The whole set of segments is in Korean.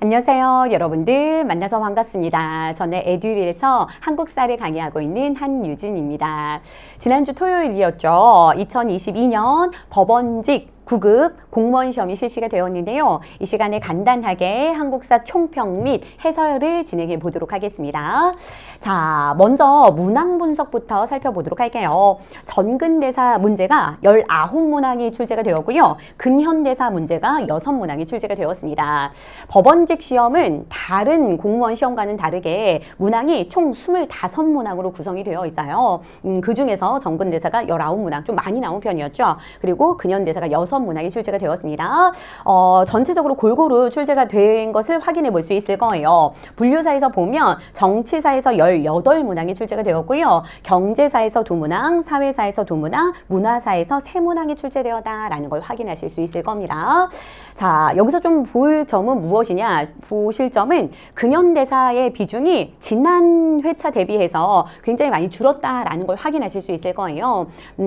안녕하세요. 여러분들 만나서 반갑습니다. 저는 에듀윌에서 한국사를 강의하고 있는 한유진입니다. 지난주 토요일이었죠. 2022년 법원직 9급 공무원 시험이 실시가 되었는데요. 이 시간에 간단하게 한국사 총평 및 해설을 진행해 보도록 하겠습니다. 자, 먼저 문항 분석부터 살펴보도록 할게요. 전근대사 문제가 19문항이 출제가 되었고요. 근현대사 문제가 6문항이 출제가 되었습니다. 법원직 시험은 다른 공무원 시험과는 다르게 문항이 총 25문항으로 구성이 되어 있어요. 그 중에서 전근대사가 19문항, 좀 많이 나온 편이었죠. 그리고 근현대사가 6문항이 출제가 되었습니다. 전체적으로 골고루 출제가 된 것을 확인해 볼 수 있을 거예요. 분류사에서 보면 정치사에서 18문항이 출제가 되었고요. 경제사에서 2문항, 사회사에서 2문항, 문화사에서 3문항이 출제되었다라는 걸 확인하실 수 있을 겁니다. 자, 여기서 좀 볼 점은 무엇이냐? 보실 점은 근현대사의 비중이 지난 회차 대비해서 굉장히 많이 줄었다라는 걸 확인하실 수 있을 거예요.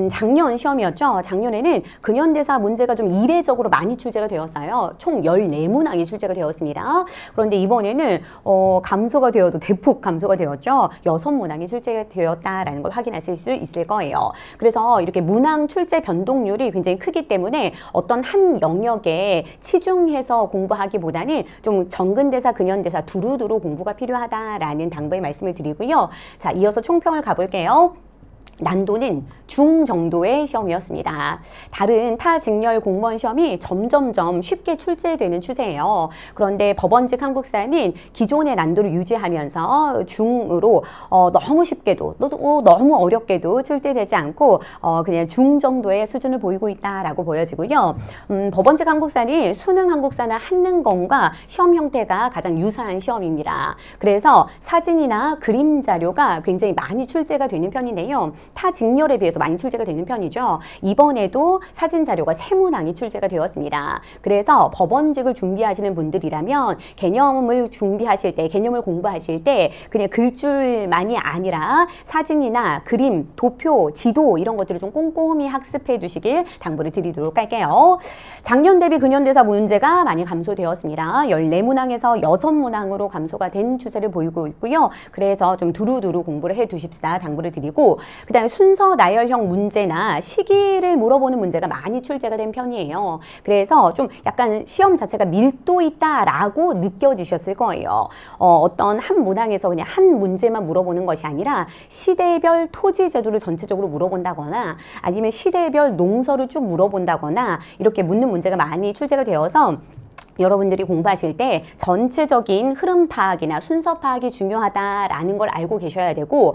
작년 시험이었죠. 작년에는 근현대사 문제가 좀 이례적으로 많이 출제가 되었어요. 총 14문항이 출제가 되었습니다. 그런데 이번에는 감소가 되어도 대폭 감소가 되었죠. 6문항이 출제가 되었다라는 걸 확인하실 수 있을 거예요. 그래서 이렇게 문항 출제 변동률이 굉장히 크기 때문에 어떤 한 영역에 치중해서 공부하기보다는 좀 전근대사, 근현대사 두루두루 공부가 필요하다라는 당부의 말씀을 드리고요. 자, 이어서 총평을 가볼게요. 난도는 중 정도의 시험이었습니다. 다른 타 직렬 공무원 시험이 점점점 쉽게 출제되는 추세예요. 그런데 법원직 한국사는 기존의 난도를 유지하면서 중으로 너무 쉽게도 또 너무 어렵게도 출제되지 않고 그냥 중 정도의 수준을 보이고 있다라고 보여지고요. 법원직 한국사는 수능 한국사나 한능검과 시험 형태가 가장 유사한 시험입니다. 그래서 사진이나 그림 자료가 굉장히 많이 출제가 되는 편인데요. 타 직렬에 비해서 많이 출제가 되는 편이죠. 이번에도 사진 자료가 3문항이 출제가 되었습니다. 그래서 법원직을 준비하시는 분들이라면 개념을 준비하실 때, 개념을 공부하실 때 그냥 글줄만이 아니라 사진이나 그림, 도표, 지도 이런 것들을 좀 꼼꼼히 학습해 주시길 당부를 드리도록 할게요. 작년 대비 근현대사 문제가 많이 감소되었습니다. 14문항에서 6문항으로 감소가 된 추세를 보이고 있고요. 그래서 좀 두루두루 공부를 해 두십사 당부를 드리고, 그 다음에 순서 나열형 문제나 시기를 물어보는 문제가 많이 출제가 된 편이에요. 그래서 좀 약간 시험 자체가 밀도 있다라고 느껴지셨을 거예요. 어떤 한 문항에서 그냥 한 문제만 물어보는 것이 아니라 시대별 토지 제도를 전체적으로 물어본다거나 아니면 시대별 농서를 쭉 물어본다거나 이렇게 묻는 문제가 많이 출제가 되어서 여러분들이 공부하실 때 전체적인 흐름 파악이나 순서 파악이 중요하다라는 걸 알고 계셔야 되고,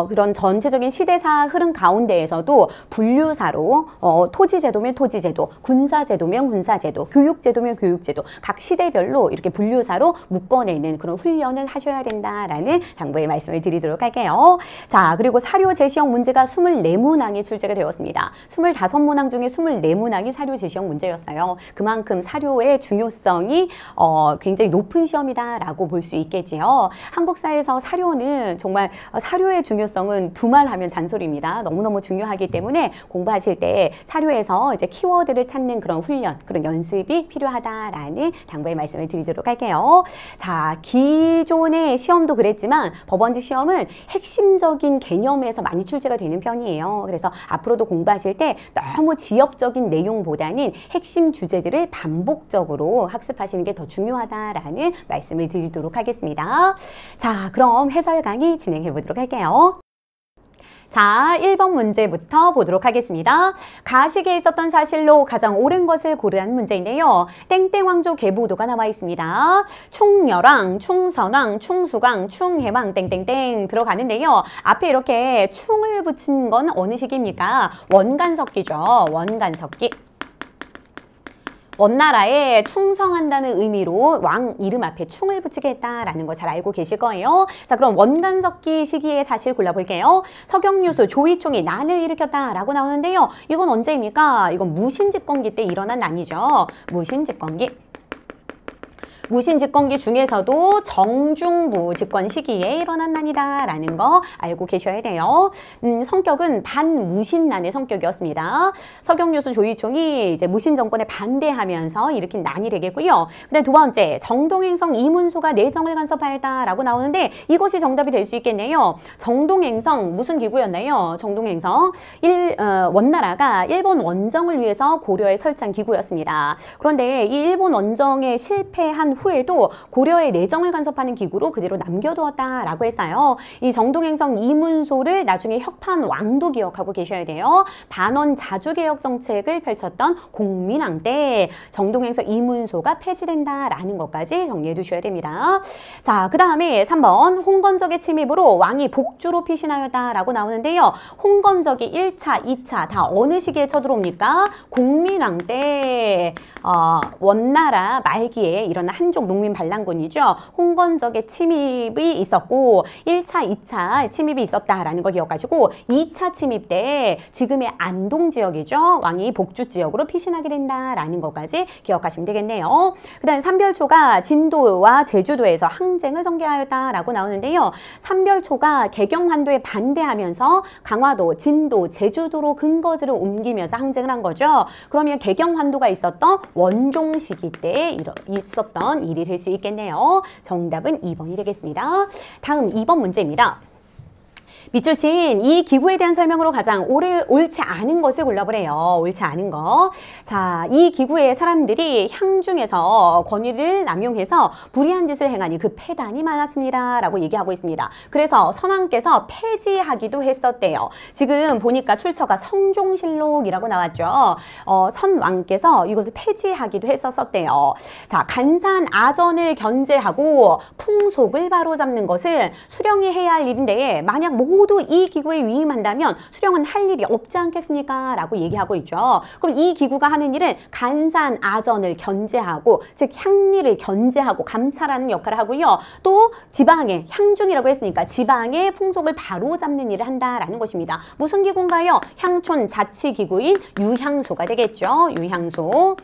그런 전체적인 시대사 흐름 가운데에서도 분류사로 토지제도면 토지제도, 군사제도면 군사제도, 교육제도면 교육제도, 각 시대별로 이렇게 분류사로 묶어내는 그런 훈련을 하셔야 된다라는 당부의 말씀을 드리도록 할게요. 자, 그리고 사료 제시형 문제가 24문항이 출제가 되었습니다. 25문항 중에 24문항이 사료 제시형 문제였어요. 그만큼 사료의 중요성이 굉장히 높은 시험이다라고 볼 수 있겠지요. 한국사에서 사료는 정말 사료의 중요성은 두말하면 잔소리입니다. 너무너무 중요하기 때문에 공부하실 때 사료에서 이제 키워드를 찾는 그런 훈련, 그런 연습이 필요하다라는 당부의 말씀을 드리도록 할게요. 자, 기존의 시험도 그랬지만 법원직 시험은 핵심적인 개념에서 많이 출제가 되는 편이에요. 그래서 앞으로도 공부하실 때 너무 지역적인 내용보다는 핵심 주제들을 반복적으로 학습하시는 게 더 중요하다라는 말씀을 드리도록 하겠습니다. 자, 그럼 해설 강의 진행해 보도록 할게요. 자, 1번 문제부터 보도록 하겠습니다. 가시기에 있었던 사실로 가장 옳은 것을 고르라는 문제인데요. 땡땡왕조 계보도가 나와 있습니다. 충렬왕, 충선왕, 충수강, 충해왕 땡땡땡 들어가는데요. 앞에 이렇게 충을 붙인 건 어느 시기입니까? 원간석기죠. 원간석기. 원나라에 충성한다는 의미로 왕 이름 앞에 충을 붙이게 했다라는 거 잘 알고 계실 거예요. 자, 그럼 원간석기 시기의 사실 골라볼게요. 서경유수, 조이총이 난을 일으켰다라고 나오는데요. 이건 언제입니까? 이건 무신집권기 때 일어난 난이죠. 무신집권기. 무신 집권기 중에서도 정중부 집권 시기에 일어난 난이다라는 거 알고 계셔야 돼요. 성격은 반무신난의 성격이었습니다. 서경유수 조이총이 이제 무신 정권에 반대하면서 일으킨 난이 되겠고요. 그다음 두 번째, 정동행성 이문소가 내정을 간섭하였다라고 나오는데 이것이 정답이 될 수 있겠네요. 정동행성 무슨 기구였나요? 정동행성 원나라가 일본 원정을 위해서 고려에 설치한 기구였습니다. 그런데 이 일본 원정에 실패한 후에도 고려에 내정을 간섭하는 기구로 그대로 남겨두었다라고 했어요. 이 정동행성 이문소를 나중에 혁파한 왕도 기억하고 계셔야 돼요. 반원 자주개혁 정책을 펼쳤던 공민왕 때 정동행성 이문소가 폐지된다라는 것까지 정리해 두셔야 됩니다. 자, 그 다음에 3번 홍건적의 침입으로 왕이 복주로 피신하였다라고 나오는데요. 홍건적이 1차, 2차 다 어느 시기에 쳐들어옵니까? 공민왕 때 원나라 말기에 일어난 한족 농민 반란군이죠. 홍건적의 침입이 있었고 1차, 2차 침입이 있었다라는 걸 기억하시고 2차 침입 때 지금의 안동 지역이죠. 왕이 복주 지역으로 피신하게 된다라는 것까지 기억하시면 되겠네요. 그 다음에 삼별초가 진도와 제주도에서 항쟁을 전개하였다라고 나오는데요. 삼별초가 개경환도에 반대하면서 강화도, 진도, 제주도로 근거지를 옮기면서 항쟁을 한 거죠. 그러면 개경환도가 있었던 원종 시기 때 있었던 일이 될 수 있겠네요. 정답은 2번이 되겠습니다. 다음 2번 문제입니다. 밑줄 친 이 기구에 대한 설명으로 가장 옳지 않은 것을 골라보래요. 옳지 않은 거. 자, 이 기구의 사람들이 향중에서 권위를 남용해서 불의한 짓을 행하니 그 패단이 많았습니다. 라고 얘기하고 있습니다. 그래서 선왕께서 폐지하기도 했었대요. 지금 보니까 출처가 성종실록이라고 나왔죠. 선왕께서 이것을 폐지하기도 했었대요. 자, 간산 아전을 견제하고 풍속을 바로잡는 것은 수령이 해야 할 일인데 만약 모두 이 기구에 위임한다면 수령은 할 일이 없지 않겠습니까? 라고 얘기하고 있죠. 그럼 이 기구가 하는 일은 간산 아전을 견제하고 즉 향리를 견제하고 감찰하는 역할을 하고요. 또 지방의 향중이라고 했으니까 지방의 풍속을 바로잡는 일을 한다라는 것입니다. 무슨 기구인가요? 향촌 자치기구인 유향소가 되겠죠. 유향소.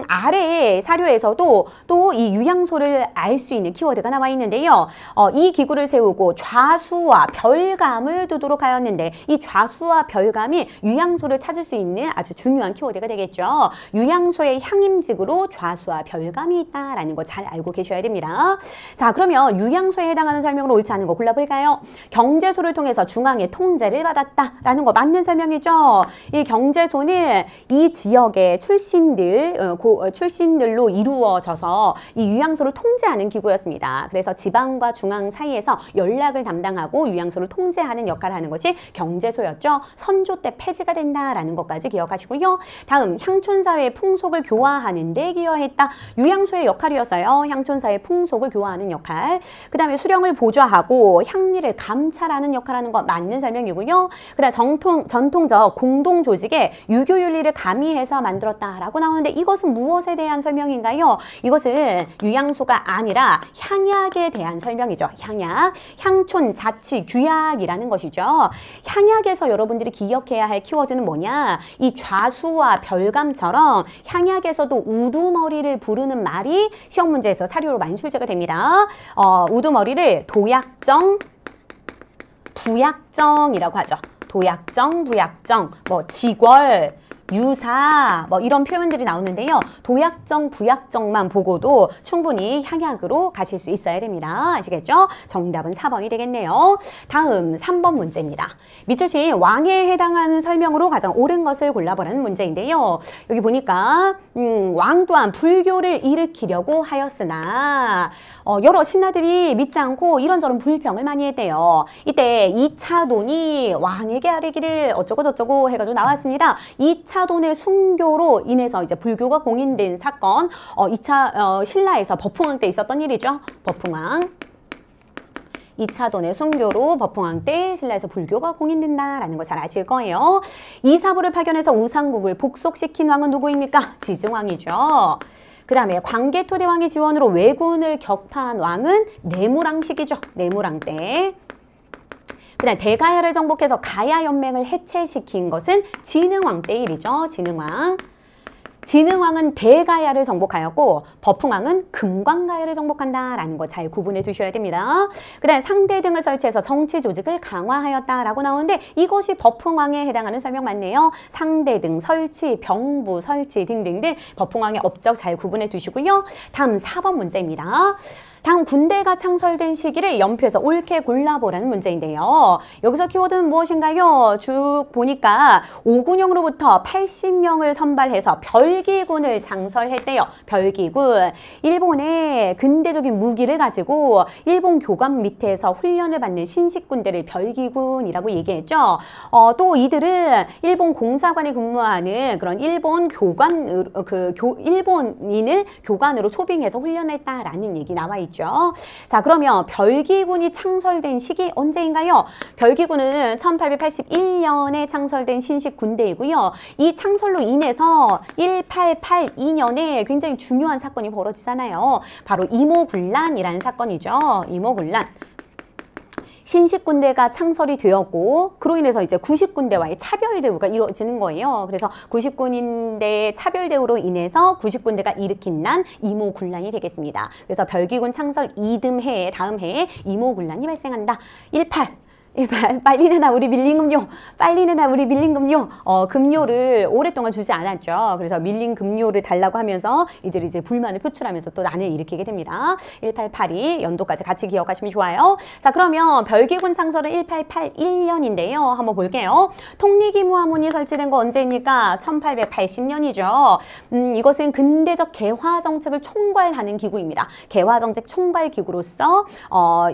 아래 사료에서도 또 이 유향소를 알 수 있는 키워드가 나와 있는데요. 이 기구를 세우고 좌수와 별감을 두도록 하였는데 이 좌수와 별감이 유향소를 찾을 수 있는 아주 중요한 키워드가 되겠죠. 유향소의 향임직으로 좌수와 별감이 있다라는 거 잘 알고 계셔야 됩니다. 자, 그러면 유향소에 해당하는 설명으로 옳지 않은 거 골라볼까요? 경제소를 통해서 중앙의 통제를 받았다라는 거 맞는 설명이죠. 이 경제소는 이 지역의 출신들로 이루어져서 이 유향소를 통제하는 기구였습니다. 그래서 지방과 중앙 사이에서 연락을 담당하고 유향소를 통제하는 역할을 하는 것이 경제소였죠. 선조 때 폐지가 된다라는 것까지 기억하시고요. 다음 향촌사회의 풍속을 교화하는 데 기여했다. 유향소의 역할이었어요. 향촌사회의 풍속을 교화하는 역할. 그 다음에 수령을 보좌하고 향리를 감찰하는 역할을 하는 것 맞는 설명이고요. 그 다음 전통적 공동조직에 유교윤리를 가미해서 만들었다라고 나오는데 이것은 무엇에 대한 설명인가요? 이것은 유향소가 아니라 향약에 대한 설명이죠. 향약, 향촌 자치 규약이라는 것이죠. 향약에서 여러분들이 기억해야 할 키워드는 뭐냐? 이 좌수와 별감처럼 향약에서도 우두머리를 부르는 말이 시험 문제에서 사료로 많이 출제가 됩니다. 우두머리를 도약정, 부약정이라고 하죠. 도약정, 부약정, 직월, 유사 이런 표현들이 나오는데요. 도약정, 부약정만 보고도 충분히 향약으로 가실 수 있어야 됩니다. 아시겠죠? 정답은 4번이 되겠네요. 다음 3번 문제입니다. 밑줄친 왕에 해당하는 설명으로 가장 옳은 것을 골라보라는 문제인데요. 여기 보니까 왕 또한 불교를 일으키려고 하였으나 여러 신하들이 믿지 않고 이런저런 불평을 많이 했대요. 이때 이차돈이 왕에게 아뢰기를 어쩌고 저쩌고 해가지고 나왔습니다. 이차돈의 순교로 인해서 이제 불교가 공인된 사건, 신라에서 버풍왕 때 있었던 일이죠. 버풍왕. 이차돈의 순교로 버풍왕 때 신라에서 불교가 공인된다라는 거 잘 아실 거예요. 이사부를 파견해서 우상국을 복속시킨 왕은 누구입니까? 지증왕이죠. 그 다음에 광개토대왕의 지원으로 왜군을 격파한 왕은 내무랑식이죠. 내무랑 때. 그 다음 대가야를 정복해서 가야연맹을 해체시킨 것은 진흥왕 때 일이죠. 진흥왕. 진흥왕은 대가야를 정복하였고 버풍왕은 금광가야를 정복한다라는 거 잘 구분해 두셔야 됩니다. 그 다음에 상대 등을 설치해서 정치 조직을 강화하였다라고 나오는데 이것이 버풍왕에 해당하는 설명 맞네요. 상대 등 설치, 병부 설치 등등등 버풍왕의 업적 잘 구분해 두시고요. 다음 4번 문제입니다. 다음 군대가 창설된 시기를 연표해서 옳게 골라보라는 문제인데요. 여기서 키워드는 무엇인가요? 쭉 보니까 오군영으로부터 80명을 선발해서 별기군을 창설했대요. 별기군. 일본의 근대적인 무기를 가지고 일본 교관 밑에서 훈련을 받는 신식군대를 별기군이라고 얘기했죠. 또 이들은 일본 공사관에 근무하는 그런 일본 교관, 일본인을 교관으로 초빙해서 훈련했다라는 얘기 나와 있죠. 자, 그러면 별기군이 창설된 시기 언제인가요? 별기군은 1881년에 창설된 신식 군대이고요. 이 창설로 인해서 1882년에 굉장히 중요한 사건이 벌어지잖아요. 바로 이모군란이라는 사건이죠. 이모군란. 신식군대가 창설이 되었고 그로 인해서 이제 구식군대와의 차별대우가 이루어지는 거예요. 그래서 구식군인대의 차별대우로 인해서 구식군대가 일으킨 난 이모군란이 되겠습니다. 그래서 별기군 창설 이듬해에 다음 해에 이모군란이 발생한다. 18 빨리 내놔 우리 밀린 금요. 빨리 내놔 우리 밀린 금요. 금요를 오랫동안 주지 않았죠. 그래서 밀린 금요를 달라고 하면서 이들이 이제 불만을 표출하면서 또 난을 일으키게 됩니다. 1882 연도까지 같이 기억하시면 좋아요. 자, 그러면 별기군 창설은 1881년인데요. 한번 볼게요. 통리기무화문이 설치된 거 언제입니까? 1880년이죠. 이것은 근대적 개화정책을 총괄하는 기구입니다. 개화정책 총괄기구로서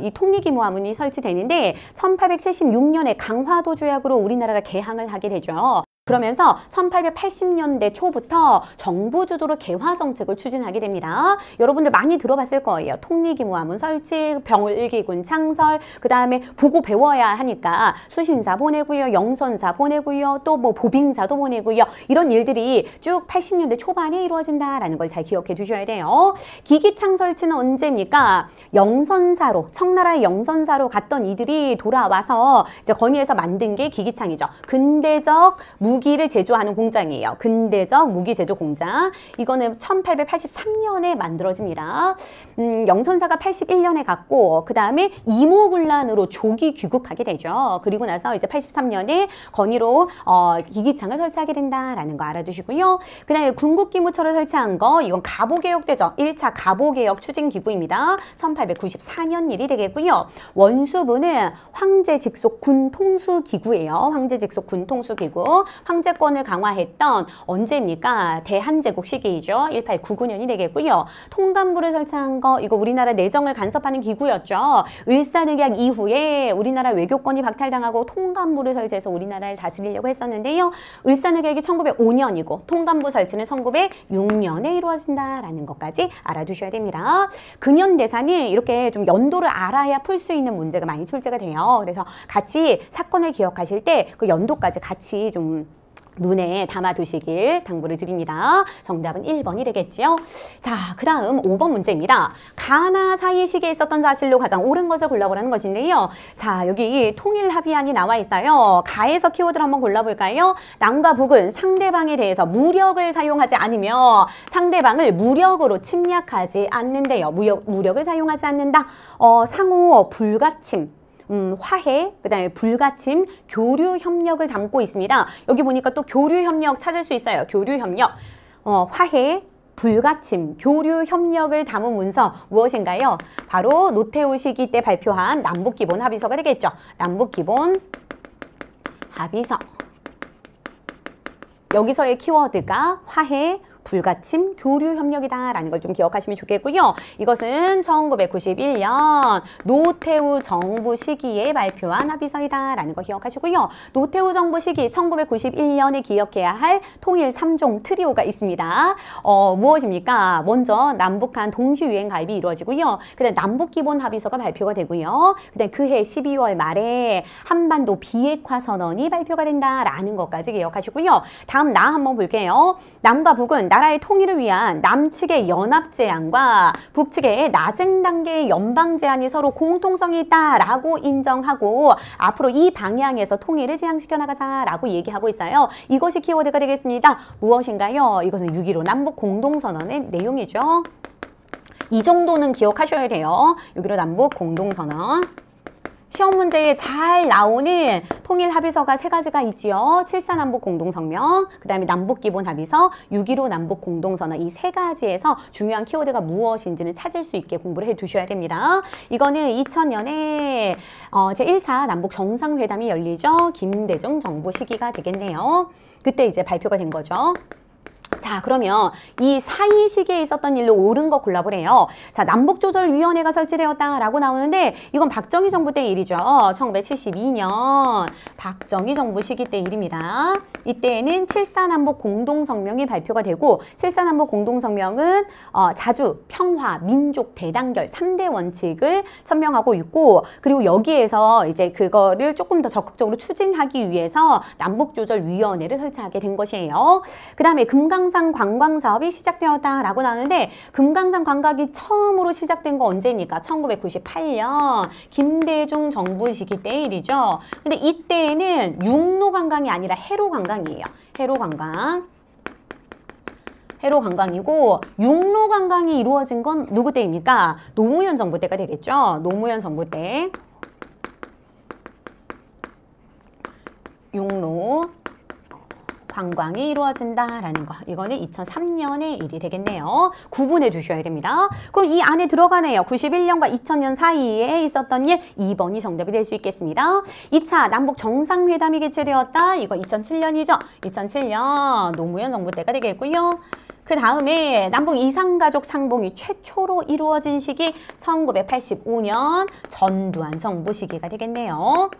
이 통리기무화문이 설치되는데 1876년에 강화도 조약으로 우리나라가 개항을 하게 되죠. 그러면서 1880년대 초부터 정부 주도로 개화 정책을 추진하게 됩니다. 여러분들 많이 들어봤을 거예요. 통리기무화문 설치, 병을기군 창설, 그 다음에 보고 배워야 하니까 수신사 보내고요, 영선사 보내고요, 또 뭐 보빙사도 보내고요. 이런 일들이 쭉 80년대 초반에 이루어진다라는 걸 잘 기억해 두셔야 돼요. 기기창 설치는 언제입니까? 영선사로, 청나라의 영선사로 갔던 이들이 돌아와서 이제 건의해서 만든 게 기기창이죠. 근대적 무기를 제조하는 공장이에요. 근대적 무기 제조 공장. 이거는 1883년에 만들어집니다. 영선사가 81년에 갔고 그 다음에 이모군란으로 조기 귀국하게 되죠. 그리고 나서 이제 83년에 건의로 기기창을 설치하게 된다라는 거 알아두시고요. 그 다음에 군국기무처를 설치한 거 이건 가보개혁대죠. 1차 가보개혁 추진기구입니다. 1894년 일이 되겠고요. 원수부는 황제직속 군통수기구예요. 황제직속 군통수기구. 황제권을 강화했던 언제입니까? 대한제국 시기이죠. 1899년이 되겠고요. 통감부를 설치한 거 이거 우리나라 내정을 간섭하는 기구였죠. 을사늑약 이후에 우리나라 외교권이 박탈당하고 통감부를 설치해서 우리나라를 다스리려고 했었는데요. 을사늑약이 1905년이고 통감부 설치는 1906년에 이루어진다라는 것까지 알아두셔야 됩니다. 근현대사는 이렇게 좀 연도를 알아야 풀 수 있는 문제가 많이 출제가 돼요. 그래서 같이 사건을 기억하실 때 그 연도까지 같이 좀 눈에 담아두시길 당부를 드립니다. 정답은 1번이 되겠지요. 자, 그 다음 5번 문제입니다. 가나 사이 시기에 있었던 사실로 가장 옳은 것을 골라보라는 것인데요. 자, 여기 통일합의안이 나와 있어요. 가에서 키워드를 한번 골라볼까요? 남과 북은 상대방에 대해서 무력을 사용하지 않으며 상대방을 무력으로 침략하지 않는데요. 무력을 사용하지 않는다. 상호 불가침. 화해, 그 다음에 불가침, 교류협력을 담고 있습니다. 여기 보니까 또 교류협력 찾을 수 있어요. 교류협력, 화해, 불가침, 교류협력을 담은 문서 무엇인가요? 바로 노태우 시기 때 발표한 남북기본 합의서가 되겠죠. 남북기본 합의서. 여기서의 키워드가 화해, 불가침, 교류협력이다라는 걸 좀 기억하시면 좋겠고요. 이것은 1991년 노태우 정부 시기에 발표한 합의서이다라는 거 기억하시고요. 노태우 정부 시기 1991년에 기억해야 할 통일 3종 트리오가 있습니다. 무엇입니까? 먼저 남북한 동시유행 가입이 이루어지고요. 그다음 남북기본 합의서가 발표가 되고요. 그다음 그해 12월 말에 한반도 비핵화 선언이 발표가 된다라는 것까지 기억하시고요. 다음 나 한번 볼게요. 남과 북은 나라의 통일을 위한 남측의 연합 제안과 북측의 나쟁 단계의 연방 제안이 서로 공통성이 있다라고 인정하고 앞으로 이 방향에서 통일을 지향시켜 나가자라고 얘기하고 있어요. 이것이 키워드가 되겠습니다. 무엇인가요? 이것은 6.15 남북 공동선언의 내용이죠. 이 정도는 기억하셔야 돼요. 6.15 남북 공동선언. 시험 문제에 잘 나오는 통일 합의서가 세 가지가 있지요. 7.4 남북 공동성명, 그 다음에 남북 기본 합의서, 6.15 남북 공동선언 이 세 가지에서 중요한 키워드가 무엇인지는 찾을 수 있게 공부를 해 두셔야 됩니다. 이거는 2000년에 제1차 남북 정상회담이 열리죠. 김대중 정부 시기가 되겠네요. 그때 이제 발표가 된 거죠. 자, 그러면 이 사이 시기에 있었던 일로 옳은 거 골라보래요. 자, 남북조절위원회가 설치되었다라고 나오는데 이건 박정희 정부 때 일이죠. 1972년 박정희 정부 시기 때 일입니다. 이때에는 7.4 남북 공동성명이 발표가 되고 7.4 남북 공동성명은 자주, 평화, 민족, 대단결 3대 원칙을 천명하고 있고 그리고 여기에서 이제 그거를 조금 더 적극적으로 추진하기 위해서 남북조절위원회를 설치하게 된 것이에요. 그 다음에 금강산 관광 사업이 시작되었다라고 나오는데 금강산 관광이 처음으로 시작된 거 언제입니까? 1998년 김대중 정부 시기 때 일이죠. 근데 이때에는 육로 관광이 아니라 해로 관광이에요. 해로 관광. 해로 관광이고 육로 관광이 이루어진 건 누구 때입니까? 노무현 정부 때가 되겠죠. 노무현 정부 때. 육로 관광이 이루어진다라는 거. 이거는 2003년의 일이 되겠네요. 구분해 두셔야 됩니다. 그럼 이 안에 들어가네요. 91년과 2000년 사이에 있었던 일 2번이 정답이 될 수 있겠습니다. 2차 남북 정상회담이 개최되었다. 이거 2007년이죠. 2007년 노무현 정부 때가 되겠고요. 그 다음에 남북 이산가족 상봉이 최초로 이루어진 시기 1985년 전두환 정부 시기가 되겠네요.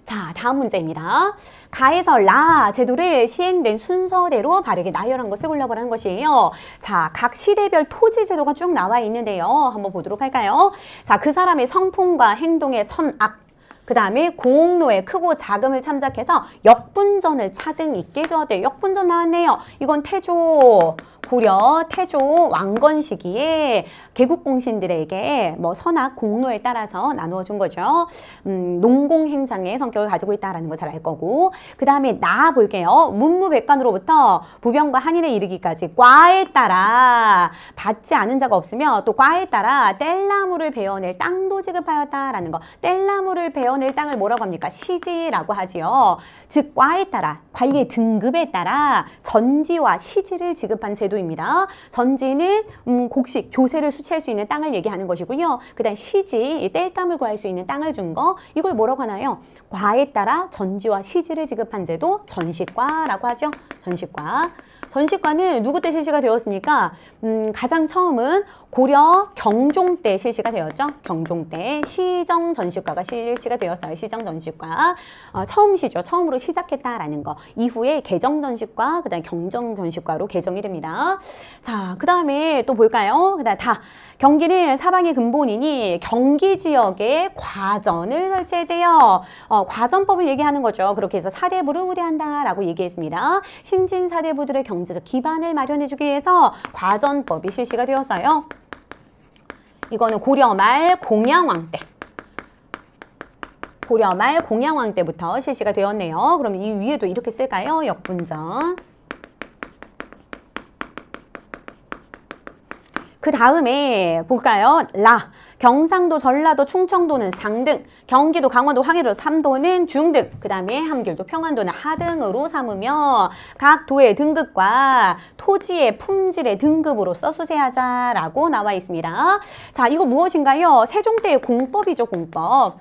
자, 다음 문제입니다. 가에서 라 제도를 시행된 순서대로 바르게 나열한 것을 골라보라는 것이에요. 자, 각 시대별 토지 제도가 쭉 나와 있는데요. 한번 보도록 할까요? 자, 그 사람의 성품과 행동의 선악, 그 다음에 공로의 크고 작음을 참작해서 역분전을 차등 있게 해줘야 역분전 나왔네요. 이건 태조, 고려 태조 왕건 시기에 개국공신들에게 뭐 선악, 공로에 따라서 나누어 준 거죠. 농공행상의 성격을 가지고 있다는 거 잘 알 거고 그 다음에 나 볼게요. 문무백관으로부터 부병과 한인에 이르기까지 과에 따라 받지 않은 자가 없으며 또 과에 따라 뗄나무를 베어낼 땅도 지급하였다라는 거. 뗄나무를 베어낼 땅을 뭐라고 합니까? 시지라고 하지요. 즉 과에 따라 관리의 등급에 따라 전지와 시지를 지급한 제도입니다. 전지는 곡식, 조세를 수취할 수 있는 땅을 얘기하는 것이고요. 그 다음 시지, 땔감을 구할 수 있는 땅을 준 거, 이걸 뭐라고 하나요? 과에 따라 전지와 시지를 지급한 제도, 전시과라고 하죠. 전시과. 전시과는 누구 때 실시가 되었습니까? 가장 처음은 고려 경종 때 실시가 되었죠. 경종 때 시정 전시과가 실시가 되었어요. 시정 전시과. 처음 시죠. 처음으로 시작했다라는 거. 이후에 개정 전시과, 그다음 경정 전시과로 개정이 됩니다. 자, 그다음에 또 볼까요? 그다음 다 경기는 사방이 근본이니 경기 지역에 과전을 설치해야 과전법을 얘기하는 거죠. 그렇게 해서 사대부를 우대한다라고 얘기했습니다. 신진 사대부들의 경제적 기반을 마련해주기 위해서 과전법이 실시가 되었어요. 이거는 고려 말 공양왕 때. 고려 말 공양왕 때부터 실시가 되었네요. 그럼 이 위에도 이렇게 쓸까요? 역분전. 그 다음에 볼까요? 라. 경상도, 전라도, 충청도는 상등, 경기도, 강원도, 황해도, 삼도는 중등, 그 다음에 함길도, 평안도는 하등으로 삼으며 각 도의 등급과 토지의 품질의 등급으로서 수세하자라고 나와 있습니다. 자, 이거 무엇인가요? 세종 때의 공법이죠, 공법.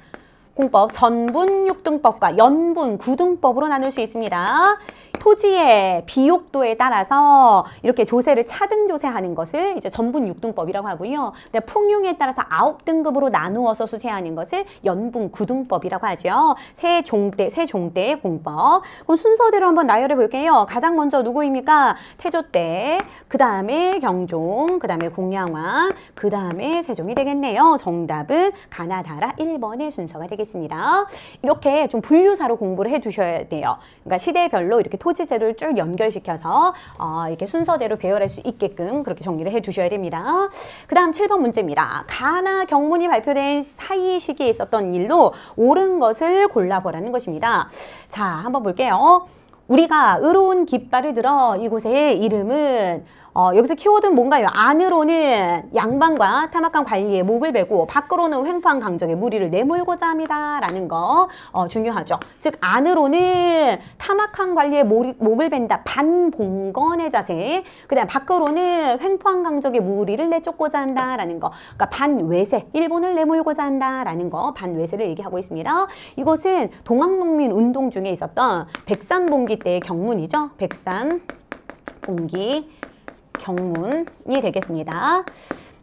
공법, 전분 6등법과 연분 9등법으로 나눌 수 있습니다. 토지의 비옥도에 따라서 이렇게 조세를 차등 조세하는 것을 이제 전분 6등법이라고 하고요. 풍융에 따라서 9등급으로 나누어서 수세하는 것을 연분 9등법이라고 하죠. 세종대의 공법. 그럼 순서대로 한번 나열해 볼게요. 가장 먼저 누구입니까? 태조 때, 그 다음에 경종, 그 다음에 공양왕, 그 다음에 세종이 되겠네요. 정답은 가나다라 1번의 순서가 되겠습니다. 이렇게 좀 분류사로 공부를 해 두셔야 돼요. 그러니까 시대별로 이렇게 토지 토지제도를 쭉 연결시켜서 이렇게 순서대로 배열할 수 있게끔 그렇게 정리를 해 두셔야 됩니다. 그 다음 7번 문제입니다. 가나 경문이 발표된 사이 시기에 있었던 일로 옳은 것을 골라보라는 것입니다. 자, 한번 볼게요. 우리가 의로운 깃발을 들어 이곳의 이름은 여기서 키워드는 뭔가요? 안으로는 양반과 탐악한 관리의 목을 베고 밖으로는 횡포한 강적의 무리를 내몰고자 합니다. 라는 거 중요하죠. 즉 안으로는 탐악한 관리의 목을 벤다. 반봉건의 자세. 그 다음 밖으로는 횡포한 강적의 무리를 내쫓고자 한다. 라는 거. 그러니까 반외세. 일본을 내몰고자 한다. 라는 거. 반외세를 얘기하고 있습니다. 이것은 동학농민 운동 중에 있었던 백산봉기 때의 경문이죠. 백산봉기 경문이 되겠습니다.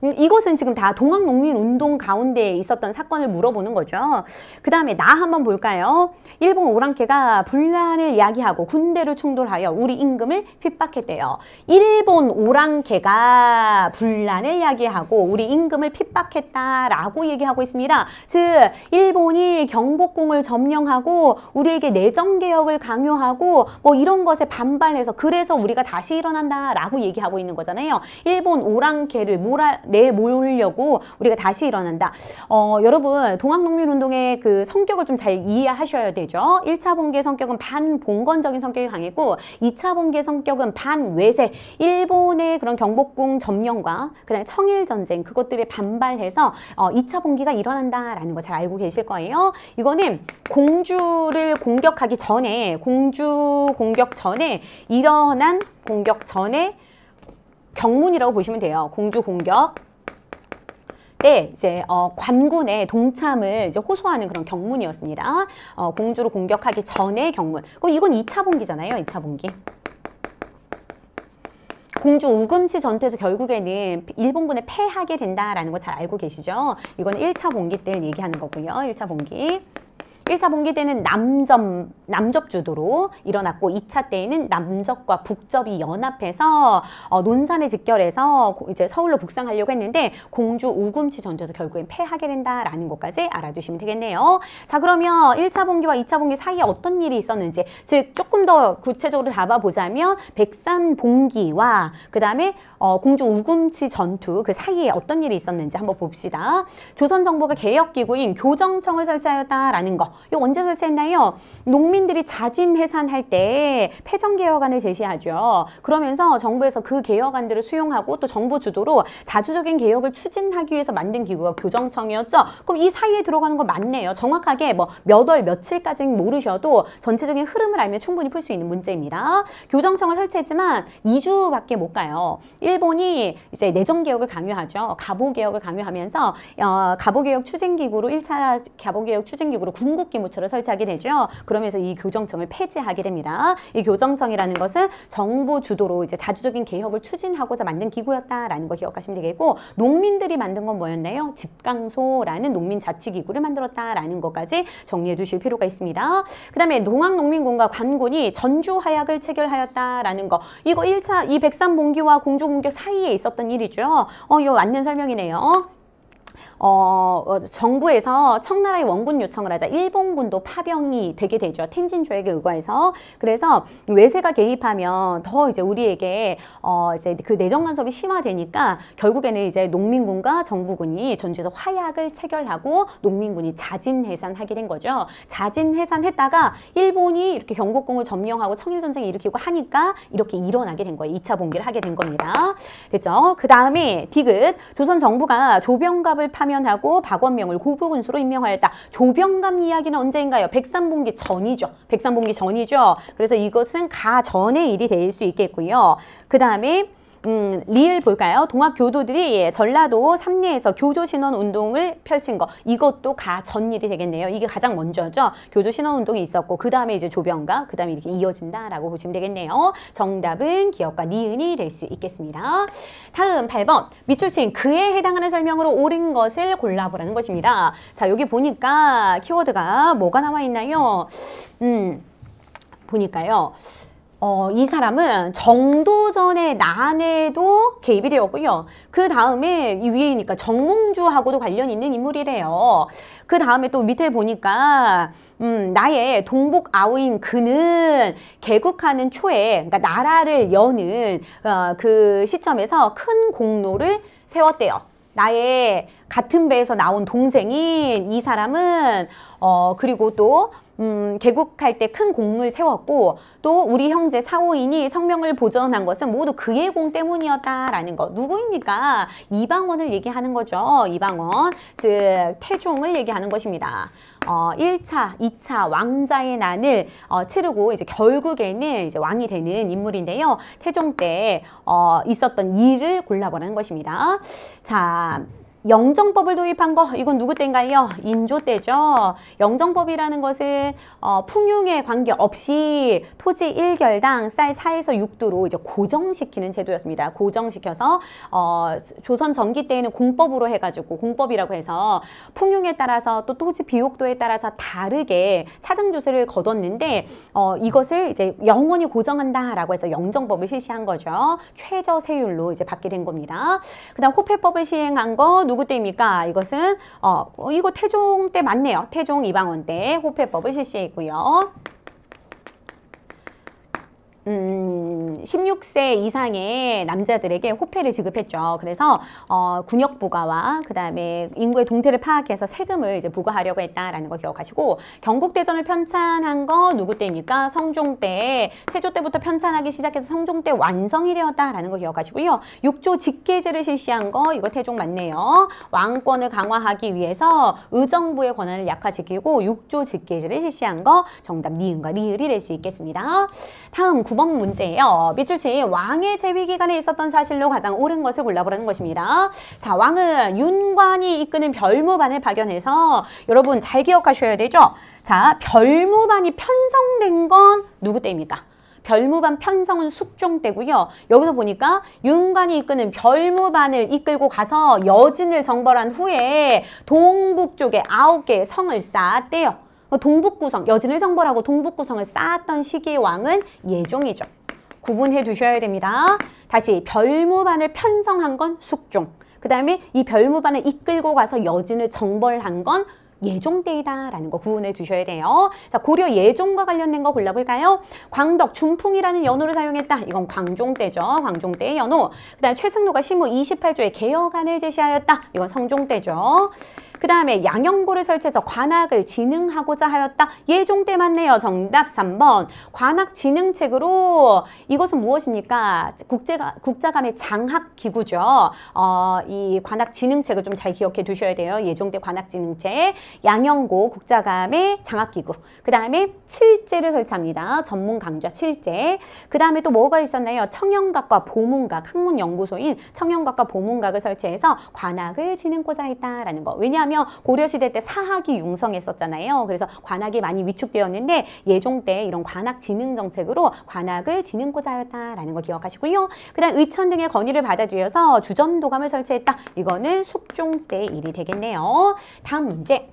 이것은 지금 다 동학농민운동 가운데 있었던 사건을 물어보는 거죠. 그 다음에 나 한번 볼까요? 일본 오랑캐가 분란을 야기하고 군대를 충돌하여 우리 임금을 핍박했대요. 일본 오랑캐가 분란을 야기하고 우리 임금을 핍박했다라고 얘기하고 있습니다. 즉 일본이 경복궁을 점령하고 우리에게 내정개혁을 강요하고 뭐 이런 것에 반발해서 그래서 우리가 다시 일어난다라고 얘기하고 있는 거잖아요. 일본 오랑캐를 내몰려고 우리가 다시 일어난다. 여러분 동학농민운동의 그 성격을 좀 잘 이해하셔야 되죠. 1차 봉기의 성격은 반봉건적인 성격이 강했고 2차 봉기의 성격은 반외세. 일본의 그런 경복궁 점령과 그다음에 청일전쟁 그것들에 반발해서 2차 봉기가 일어난다라는 거 잘 알고 계실 거예요. 이거는 공주를 공격하기 전에 공주 공격 전에 일어난 공격 전에 경문이라고 보시면 돼요. 공주 공격 때 이제 관군의 동참을 이제 호소하는 그런 경문이었습니다. 공주를 공격하기 전에 경문. 그럼 이건 2차 봉기잖아요. 2차 봉기. 공주 우금치 전투에서 결국에는 일본군을 패하게 된다라는 거 잘 알고 계시죠? 이건 1차 봉기 때를 얘기하는 거고요. 1차 봉기. 1차 봉기 때는 남접 주도로 일어났고 2차 때에는 남접과 북접이 연합해서 논산에 직결해서 이제 서울로 북상하려고 했는데 공주 우금치 전투에서 결국엔 패하게 된다라는 것까지 알아두시면 되겠네요. 자, 그러면 1차 봉기와 2차 봉기 사이에 어떤 일이 있었는지, 즉 조금 더 구체적으로 잡아보자면 백산봉기와 그 다음에 공주 우금치 전투 그 사이에 어떤 일이 있었는지 한번 봅시다. 조선 정부가 개혁기구인 교정청을 설치하였다라는 거. 이거 언제 설치했나요? 농민들이 자진 해산할 때 패전개혁안을 제시하죠. 그러면서 정부에서 그 개혁안들을 수용하고 또 정부 주도로 자주적인 개혁을 추진하기 위해서 만든 기구가 교정청이었죠. 그럼 이 사이에 들어가는 거 맞네요. 정확하게 뭐 몇 월 며칠까지는 모르셔도 전체적인 흐름을 알면 충분히 풀 수 있는 문제입니다. 교정청을 설치했지만 2주밖에 못 가요. 일본이 이제 내정개혁을 강요하죠. 가보개혁을 강요하면서 가보개혁 추진기구로 1차 가보개혁 추진기구로 군국기무처를 설치하게 되죠. 그러면서 이 교정청을 폐지하게 됩니다. 이 교정청이라는 것은 정부 주도로 이제 자주적인 개혁을 추진하고자 만든 기구였다라는 거 기억하시면 되겠고, 농민들이 만든 건 뭐였나요? 집강소라는 농민자치기구를 만들었다라는 것까지 정리해 두실 필요가 있습니다. 그 다음에 동학농민군과 관군이 전주화약을 체결하였다라는 거. 이거 1차 이 백산봉기와 공주공격 사이에 있었던 일이죠. 이거 맞는 설명이네요. 정부에서 청나라의 원군 요청을 하자 일본군도 파병이 되게 되죠. 텐진 조약에 의거해서. 그래서 외세가 개입하면 더 이제 우리에게 이제 그 내정 간섭이 심화되니까 결국에는 이제 농민군과 정부군이 전주에서 화약을 체결하고 농민군이 자진 해산하게 된 거죠. 자진 해산했다가 일본이 이렇게 경복궁을 점령하고 청일전쟁을 일으키고 하니까 이렇게 일어나게 된 거예요. 2차 봉기를 하게 된 겁니다. 됐죠? 그 다음에 디귿 조선 정부가 조병갑을 파면하고 박원명을 고부군수로 임명하였다. 조병갑 이야기는 언제인가요? 백산봉기 전이죠. 백산봉기 전이죠. 그래서 이것은 가전의 일이 될 수 있겠고요. 그 다음에 리을 볼까요? 동학교도들이 전라도 삼리에서 교조신원운동을 펼친 거, 이것도 가전일이 되겠네요. 이게 가장 먼저죠. 교조신원운동이 있었고 그 다음에 이제 조병갑, 그 다음에 이렇게 이어진다라고 보시면 되겠네요. 정답은 기역과 니은이 될 수 있겠습니다. 다음 8번 밑줄친 그에 해당하는 설명으로 옳은 것을 골라보라는 것입니다. 자, 여기 보니까 키워드가 뭐가 나와 있나요? 보니까요. 이 사람은 정도전의 난에도 개입이 되었고요. 그 다음에 이 위에니까 정몽주하고도 관련 있는 인물이래요. 그 다음에 또 밑에 보니까 나의 동복 아우인 그는 개국하는 초에, 그러니까 나라를 여는 그 시점에서 큰 공로를 세웠대요. 나의 같은 배에서 나온 동생인 이 사람은 그리고 또 개국할 때 큰 공을 세웠고 또 우리 형제 사오인이 성명을 보존한 것은 모두 그의 공 때문이었다라는 거. 누구입니까? 이방원을 얘기하는 거죠. 이방원, 즉 태종을 얘기하는 것입니다. 1차, 2차 왕자의 난을 치르고 이제 결국에는 이제 왕이 되는 인물인데요. 태종 때 있었던 일을 골라보라는 것입니다. 자, 영정법을 도입한 거, 이건 누구 때인가요? 인조 때죠. 영정법이라는 것은 풍융에 관계없이 토지 1결당 쌀 4에서 6도로 이제 고정시키는 제도였습니다. 고정시켜서 조선 전기 때에는 공법으로 해가지고, 공법이라고 해서 풍융에 따라서 또 토지 비옥도에 따라서 다르게 차등주세를 거뒀는데 이것을 이제 영원히 고정한다라고 해서 영정법을 실시한 거죠. 최저 세율로 이제 받게 된 겁니다. 그다음 호패법을 시행한 거 누구 때입니까? 이것은 이거 태종 때 맞네요. 태종 이방원 때 호패법을 실시했고요. 16세 이상의 남자들에게 호패를 지급했죠. 그래서 군역 부과와 그 다음에 인구의 동태를 파악해서 세금을 이제 부과하려고 했다라는 거 기억하시고, 경국대전을 편찬한 거 누구 때입니까? 성종 때, 세조 때부터 편찬하기 시작해서 성종 때 완성이 되었다라는 거 기억하시고요. 6조 직계제를 실시한 거 이거 태종 맞네요. 왕권을 강화하기 위해서 의정부의 권한을 약화시키고 6조 직계제를 실시한 거 정답 니은과 리을이 될 수 있겠습니다. 다음 9번 문제예요. 밑줄치 왕의 재위 기간에 있었던 사실로 가장 옳은 것을 골라보라는 것입니다. 자, 왕은 윤관이 이끄는 별무반을 파견해서 여러분 잘 기억하셔야 되죠. 자, 별무반이 편성된 건 누구 때입니까? 별무반 편성은 숙종 때고요. 여기서 보니까 윤관이 이끄는 별무반을 이끌고 가서 여진을 정벌한 후에 동북 쪽에 9개의 성을 쌓았대요. 동북구성, 여진을 정벌하고 동북구성을 쌓았던 시기의 왕은 예종이죠. 구분해 두셔야 됩니다. 다시 별무반을 편성한 건 숙종, 그 다음에 이 별무반을 이끌고 가서 여진을 정벌한 건 예종 때이다라는 거 구분해 두셔야 돼요. 자, 고려 예종과 관련된 거 골라볼까요? 광덕, 중풍이라는 연호를 사용했다. 이건 광종 때죠. 광종 때의 연호. 그 다음에 최승로가 시무 28조의 개혁안을 제시하였다. 이건 성종 때죠. 그 다음에 양형고를 설치해서 관악을 진흥하고자 하였다. 예종 때 맞네요. 정답 3번. 관악 진흥책으로 이것은 무엇입니까? 국자감의 장학기구죠. 이 관악 진흥책을 좀 잘 기억해 두셔야 돼요. 예종 때 관악 진흥책, 양형고, 국자감의 장학기구. 그 다음에 칠제를 설치합니다. 전문 강좌 칠제. 그 다음에 또 뭐가 있었나요? 청영각과 보문각, 학문연구소인 청영각과 보문각을 설치해서 관악을 지능고자 했다라는 거. 왜냐하면 고려시대 때 사학이 융성했었잖아요. 그래서 관악이 많이 위축되었는데 예종 때 이런 관악 진흥 정책으로 관악을 지능고자 하였다라는 거 기억하시고요. 그 다음 의천 등의 건의를 받아들여서 주전도감을 설치했다. 이거는 숙종 때 일이 되겠네요. 다음 문제.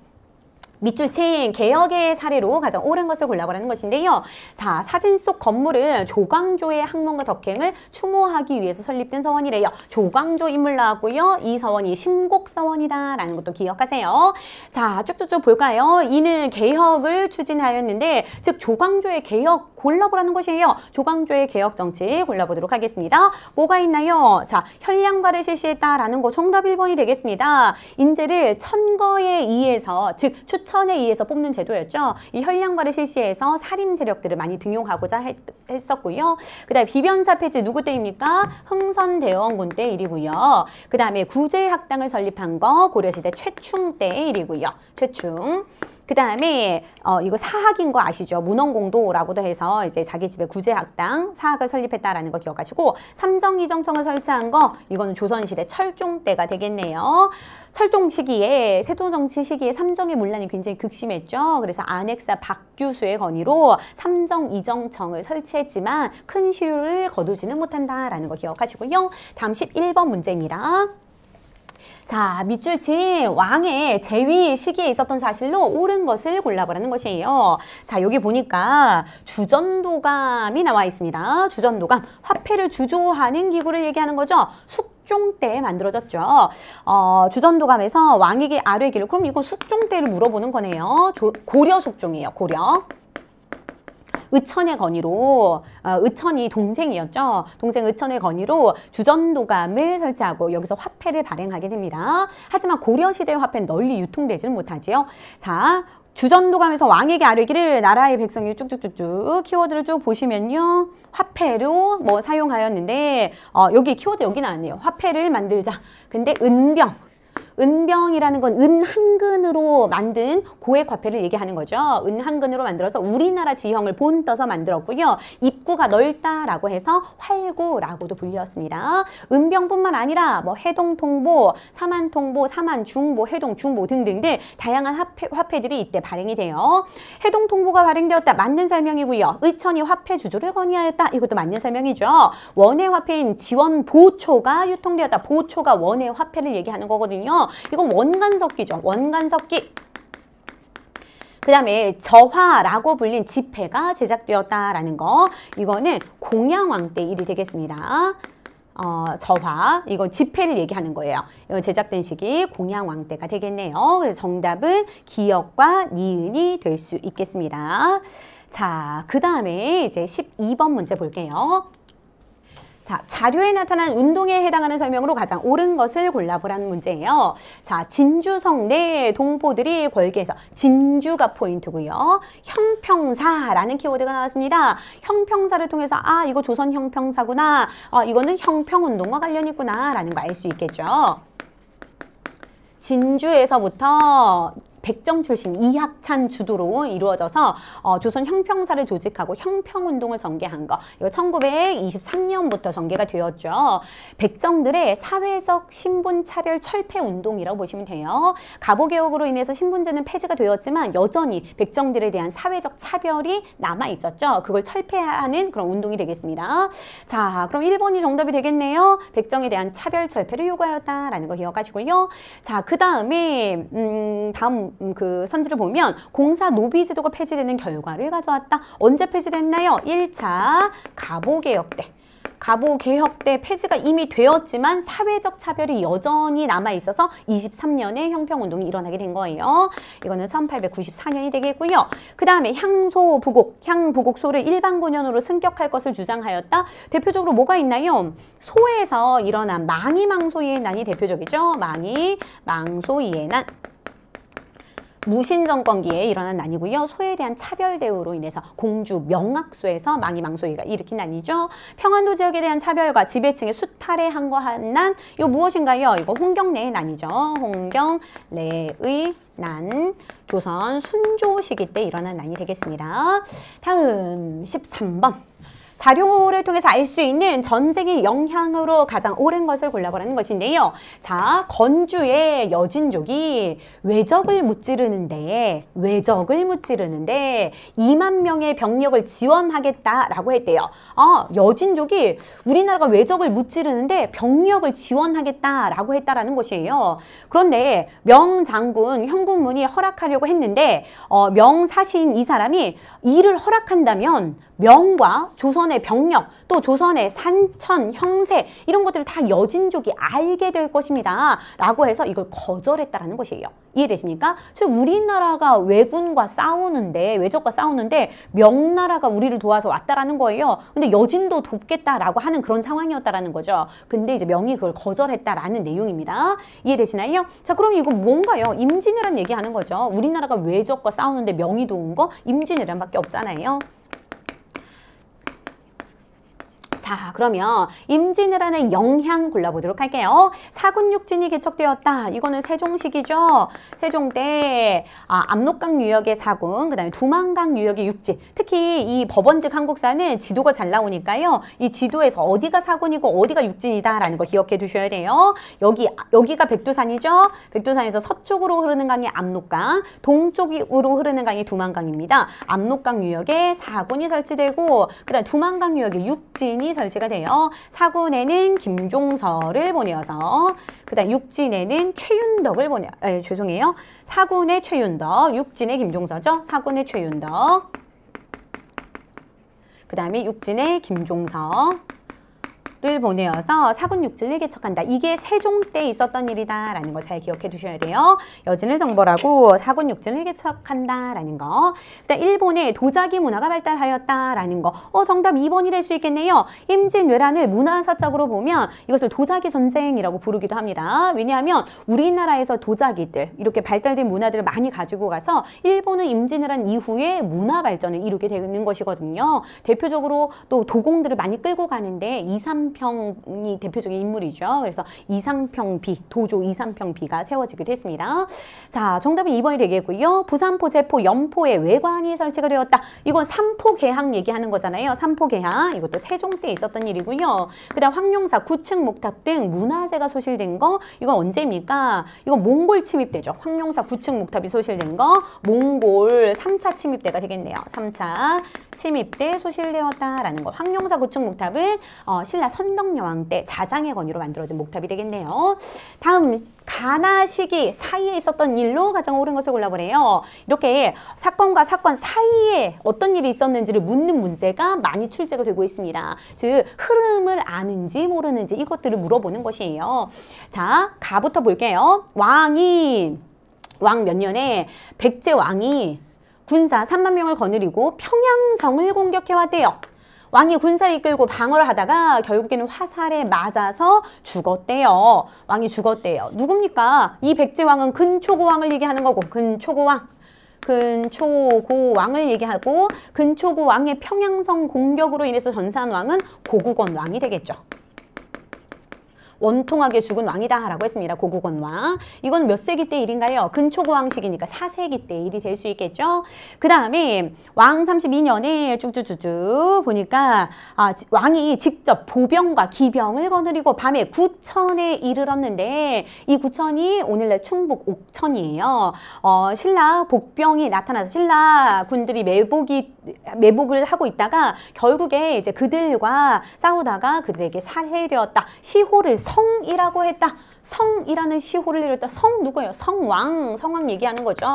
밑줄친 개혁의 사례로 가장 옳은 것을 골라보라는 것인데요. 자, 사진 속 건물은 조광조의 학문과 덕행을 추모하기 위해서 설립된 서원이래요. 조광조 인물 나왔고요. 이 서원이 심곡서원이다라는 것도 기억하세요. 자, 쭉쭉쭉 볼까요? 이는 개혁을 추진하였는데, 즉 조광조의 개혁 골라보라는 것이에요. 조광조의 개혁 정치 골라보도록 하겠습니다. 뭐가 있나요? 자, 현량과를 실시했다라는 거 정답 1번이 되겠습니다. 인재를 천거에 의해서, 즉 추천에 의해서 뽑는 제도였죠. 이 현량과를 실시해서 살림 세력들을 많이 등용하고자 했었고요. 그 다음에 비변사 폐지 누구 때입니까? 흥선대원군 때 일이고요. 그 다음에 구제학당을 설립한 거 고려시대 최충 때 일이고요. 최충. 그 다음에 이거 사학인 거 아시죠? 문헌공도라고도 해서 이제 자기 집에 구제학당 사학을 설립했다라는 거 기억하시고, 삼정이정청을 설치한 거 이거는 조선시대 철종 때가 되겠네요. 철종 시기에, 세도정치 시기에 삼정의 문란이 굉장히 극심했죠. 그래서 안핵사 박규수의 건의로 삼정이정청을 설치했지만 큰 시효를 거두지는 못한다라는 거 기억하시고요. 다음 11번 문제입니다. 자, 밑줄 친 왕의 재위 시기에 있었던 사실로 옳은 것을 골라보라는 것이에요. 자, 여기 보니까 주전도감이 나와 있습니다. 주전도감, 화폐를 주조하는 기구를 얘기하는 거죠. 숙종 때 만들어졌죠. 주전도감에서 왕에게 아뢰기를, 그럼 이거 숙종 때를 물어보는 거네요. 고려 숙종이에요. 고려. 의천의 건의로, 의천이 동생이었죠. 동생 의천의 건의로 주전도감을 설치하고 여기서 화폐를 발행하게 됩니다. 하지만 고려시대의 화폐는 널리 유통되지는 못하지요. 자, 주전도감에서 왕에게 아뢰기를 나라의 백성이 쭉쭉쭉쭉 키워드를 쭉 보시면요. 화폐로 뭐 사용하였는데, 여기 키워드 여기 나왔네요. 화폐를 만들자. 근데 은병이라는 건 은 한 근으로 만든 고액 화폐를 얘기하는 거죠. 은 한 근으로 만들어서 우리나라 지형을 본떠서 만들었고요. 입구가 넓다라고 해서 활구라고도 불렸습니다. 은병뿐만 아니라 뭐 해동통보, 사만통보, 사만중보, 해동중보 등등등 다양한 화폐들이 이때 발행이 돼요. 해동통보가 발행되었다. 맞는 설명이고요. 의천이 화폐 주조를 건의하였다. 이것도 맞는 설명이죠. 원의 화폐인 지원보초가 유통되었다. 보초가 원의 화폐를 얘기하는 거거든요. 이건 원간석기죠. 원간석기. 그 다음에 저화라고 불린 지폐가 제작되었다라는 거. 이거는 공양왕 때 일이 되겠습니다. 저화, 이건 지폐를 얘기하는 거예요. 이거 제작된 시기 공양왕 때가 되겠네요. 그래서 정답은 기역과 니은이 될 수 있겠습니다. 자, 그 다음에 이제 12번 문제 볼게요. 자, 자료에 나타난 운동에 해당하는 설명으로 가장 옳은 것을 골라보라는 문제예요. 자, 진주성 내 동포들이 벌게에서 진주가 포인트고요. 형평사라는 키워드가 나왔습니다. 형평사를 통해서 이거 조선 형평사구나. 이거는 형평운동과 관련이 있구나 라는 거 알 수 있겠죠. 진주에서부터 백정 출신 이학찬 주도로 이루어져서 조선 형평사를 조직하고 형평운동을 전개한 거. 이거 1923년부터 전개가 되었죠. 백정들의 사회적 신분차별 철폐운동이라고 보시면 돼요. 갑오개혁으로 인해서 신분제는 폐지가 되었지만 여전히 백정들에 대한 사회적 차별이 남아있었죠. 그걸 철폐하는 그런 운동이 되겠습니다. 자, 그럼 1번이 정답이 되겠네요. 백정에 대한 차별 철폐를 요구하였다라는 거 기억하시고요. 자, 그 다음에 다음 그 선지를 보면 공사 노비제도가 폐지되는 결과를 가져왔다. 언제 폐지됐나요? 1차 갑오개혁 때. 갑오개혁 때 폐지가 이미 되었지만 사회적 차별이 여전히 남아있어서 23년에 형평운동이 일어나게 된 거예요. 이거는 1894년이 되겠고요. 그 다음에 향소부곡, 향부곡소를 일반군현으로 승격할 것을 주장하였다. 대표적으로 뭐가 있나요? 소에서 일어난 망이망소이의 난이 대표적이죠. 망이망소이의 난. 무신정권기에 일어난 난이고요. 소에 대한 차별 대우로 인해서 공주 명악소에서 망이망소이가 일으킨 난이죠. 평안도 지역에 대한 차별과 지배층의 수탈에 항거한 난, 이거 무엇인가요? 이거 홍경래의 난이죠. 홍경래의 난, 조선 순조 시기 때 일어난 난이 되겠습니다. 다음 13번. 자료를 통해서 알 수 있는 전쟁의 영향으로 가장 옳은 것을 골라보라는 것인데요. 자, 건주의 여진족이 외적을 무찌르는데 2만 명의 병력을 지원하겠다라고 했대요. 여진족이 우리나라가 외적을 무찌르는데 병력을 지원하겠다라고 했다라는 것이에요. 그런데 명장군 현군문이 허락하려고 했는데 명사시인 이 사람이 이를 허락한다면 명과 조선의 병력, 또 조선의 산천, 형세 이런 것들을 다 여진족이 알게 될 것입니다. 라고 해서 이걸 거절했다라는 것이에요. 이해되십니까? 즉 우리나라가 외군과 싸우는데, 외적과 싸우는데 명나라가 우리를 도와서 왔다라는 거예요. 근데 여진도 돕겠다라고 하는 그런 상황이었다라는 거죠. 근데 이제 명이 그걸 거절했다라는 내용입니다. 이해되시나요? 자, 그럼 이거 뭔가요? 임진왜란 얘기하는 거죠. 우리나라가 외적과 싸우는데 명이 도운 거 임진왜란밖에 없잖아요. 자, 그러면 임진왜란의 영향 골라보도록 할게요. 사군육진이 개척되었다. 이거는 세종시기죠. 세종 때 압록강 유역의 사군, 그 다음에 두만강 유역의 육진. 특히 이 법원직 한국사는 지도가 잘 나오니까요. 이 지도에서 어디가 사군이고 어디가 육진이다라는 거 기억해 두셔야 돼요. 여기가 백두산이죠. 백두산에서 서쪽으로 흐르는 강이 압록강, 동쪽으로 흐르는 강이 두만강입니다. 압록강 유역에 사군이 설치되고, 그 다음 두만강 유역에 육진이 설치가 돼요. 사군에는 김종서를 보내어서 그다음 육진에는 최윤덕을 죄송해요. 사군의 최윤덕, 육진의 김종서죠. 사군의 최윤덕. 그 다음에 육진의 김종서. 를 보내어서 사군 육진을 개척한다. 이게 세종 때 있었던 일이다라는 거 잘 기억해 두셔야 돼요. 여진을 정벌하고 사군 육진을 개척한다라는 거. 일단 일본의 도자기 문화가 발달하였다라는 거. 정답 2번이 될 수 있겠네요. 임진왜란을 문화사적으로 보면 이것을 도자기 전쟁이라고 부르기도 합니다. 왜냐하면 우리나라에서 도자기들 이렇게 발달된 문화들을 많이 가지고 가서 일본은 임진왜란 이후에 문화 발전을 이루게 되는 것이거든요. 대표적으로 또 도공들을 많이 끌고 가는데 이삼평이 대표적인 인물이죠. 그래서 이상평비, 도조 이상평비가 세워지기도 했습니다. 자, 정답은 2번이 되겠고요. 부산포, 제포, 연포에 외관이 설치가 되었다. 이건 삼포개항 얘기하는 거잖아요. 삼포개항. 이것도 세종 때 있었던 일이고요. 그 다음 황룡사, 구층 목탑 등 문화재가 소실된 거. 이건 언제입니까? 이건 몽골 침입대죠. 황룡사, 구층 목탑이 소실된 거. 몽골 3차 침입대가 되겠네요. 3차 침입대 소실되었다라는 거. 황룡사, 구층 목탑은 신라 선덕여왕 때 자장의 건의로 만들어진 목탑이 되겠네요. 다음 가나 시기 사이에 있었던 일로 가장 옳은 것을 골라보래요. 이렇게 사건과 사건 사이에 어떤 일이 있었는지를 묻는 문제가 많이 출제가 되고 있습니다. 즉 흐름을 아는지 모르는지 이것들을 물어보는 것이에요. 자, 가부터 볼게요. 왕 몇 년에 백제왕이 군사 3만 명을 거느리고 평양성을 공격해왔대요. 왕이 군사를 이끌고 방어를 하다가 결국에는 화살에 맞아서 죽었대요. 왕이 죽었대요. 누굽니까? 이 백제왕은 근초고왕을 얘기하는 거고, 근초고왕을 얘기하고, 근초고왕의 평양성 공격으로 인해서 전사한 왕은 고국원 왕이 되겠죠. 원통하게 죽은 왕이다 라고 했습니다. 고국원 왕. 이건 몇 세기 때 일인가요? 근초고왕 시기니까 4세기 때 일이 될 수 있겠죠. 그 다음에 왕 32년에 쭉쭉쭉쭉 보니까 왕이 직접 보병과 기병을 거느리고 밤에 구천에 이르렀는데 이 구천이 오늘날 충북 옥천이에요. 신라 복병이 나타나서 신라 군들이 매복을 하고 있다가 결국에 이제 그들과 싸우다가 그들에게 살해되었다. 시호를 성이라고 했다. 성이라는 시호를 내렸다. 성 누구예요? 성왕 얘기하는 거죠.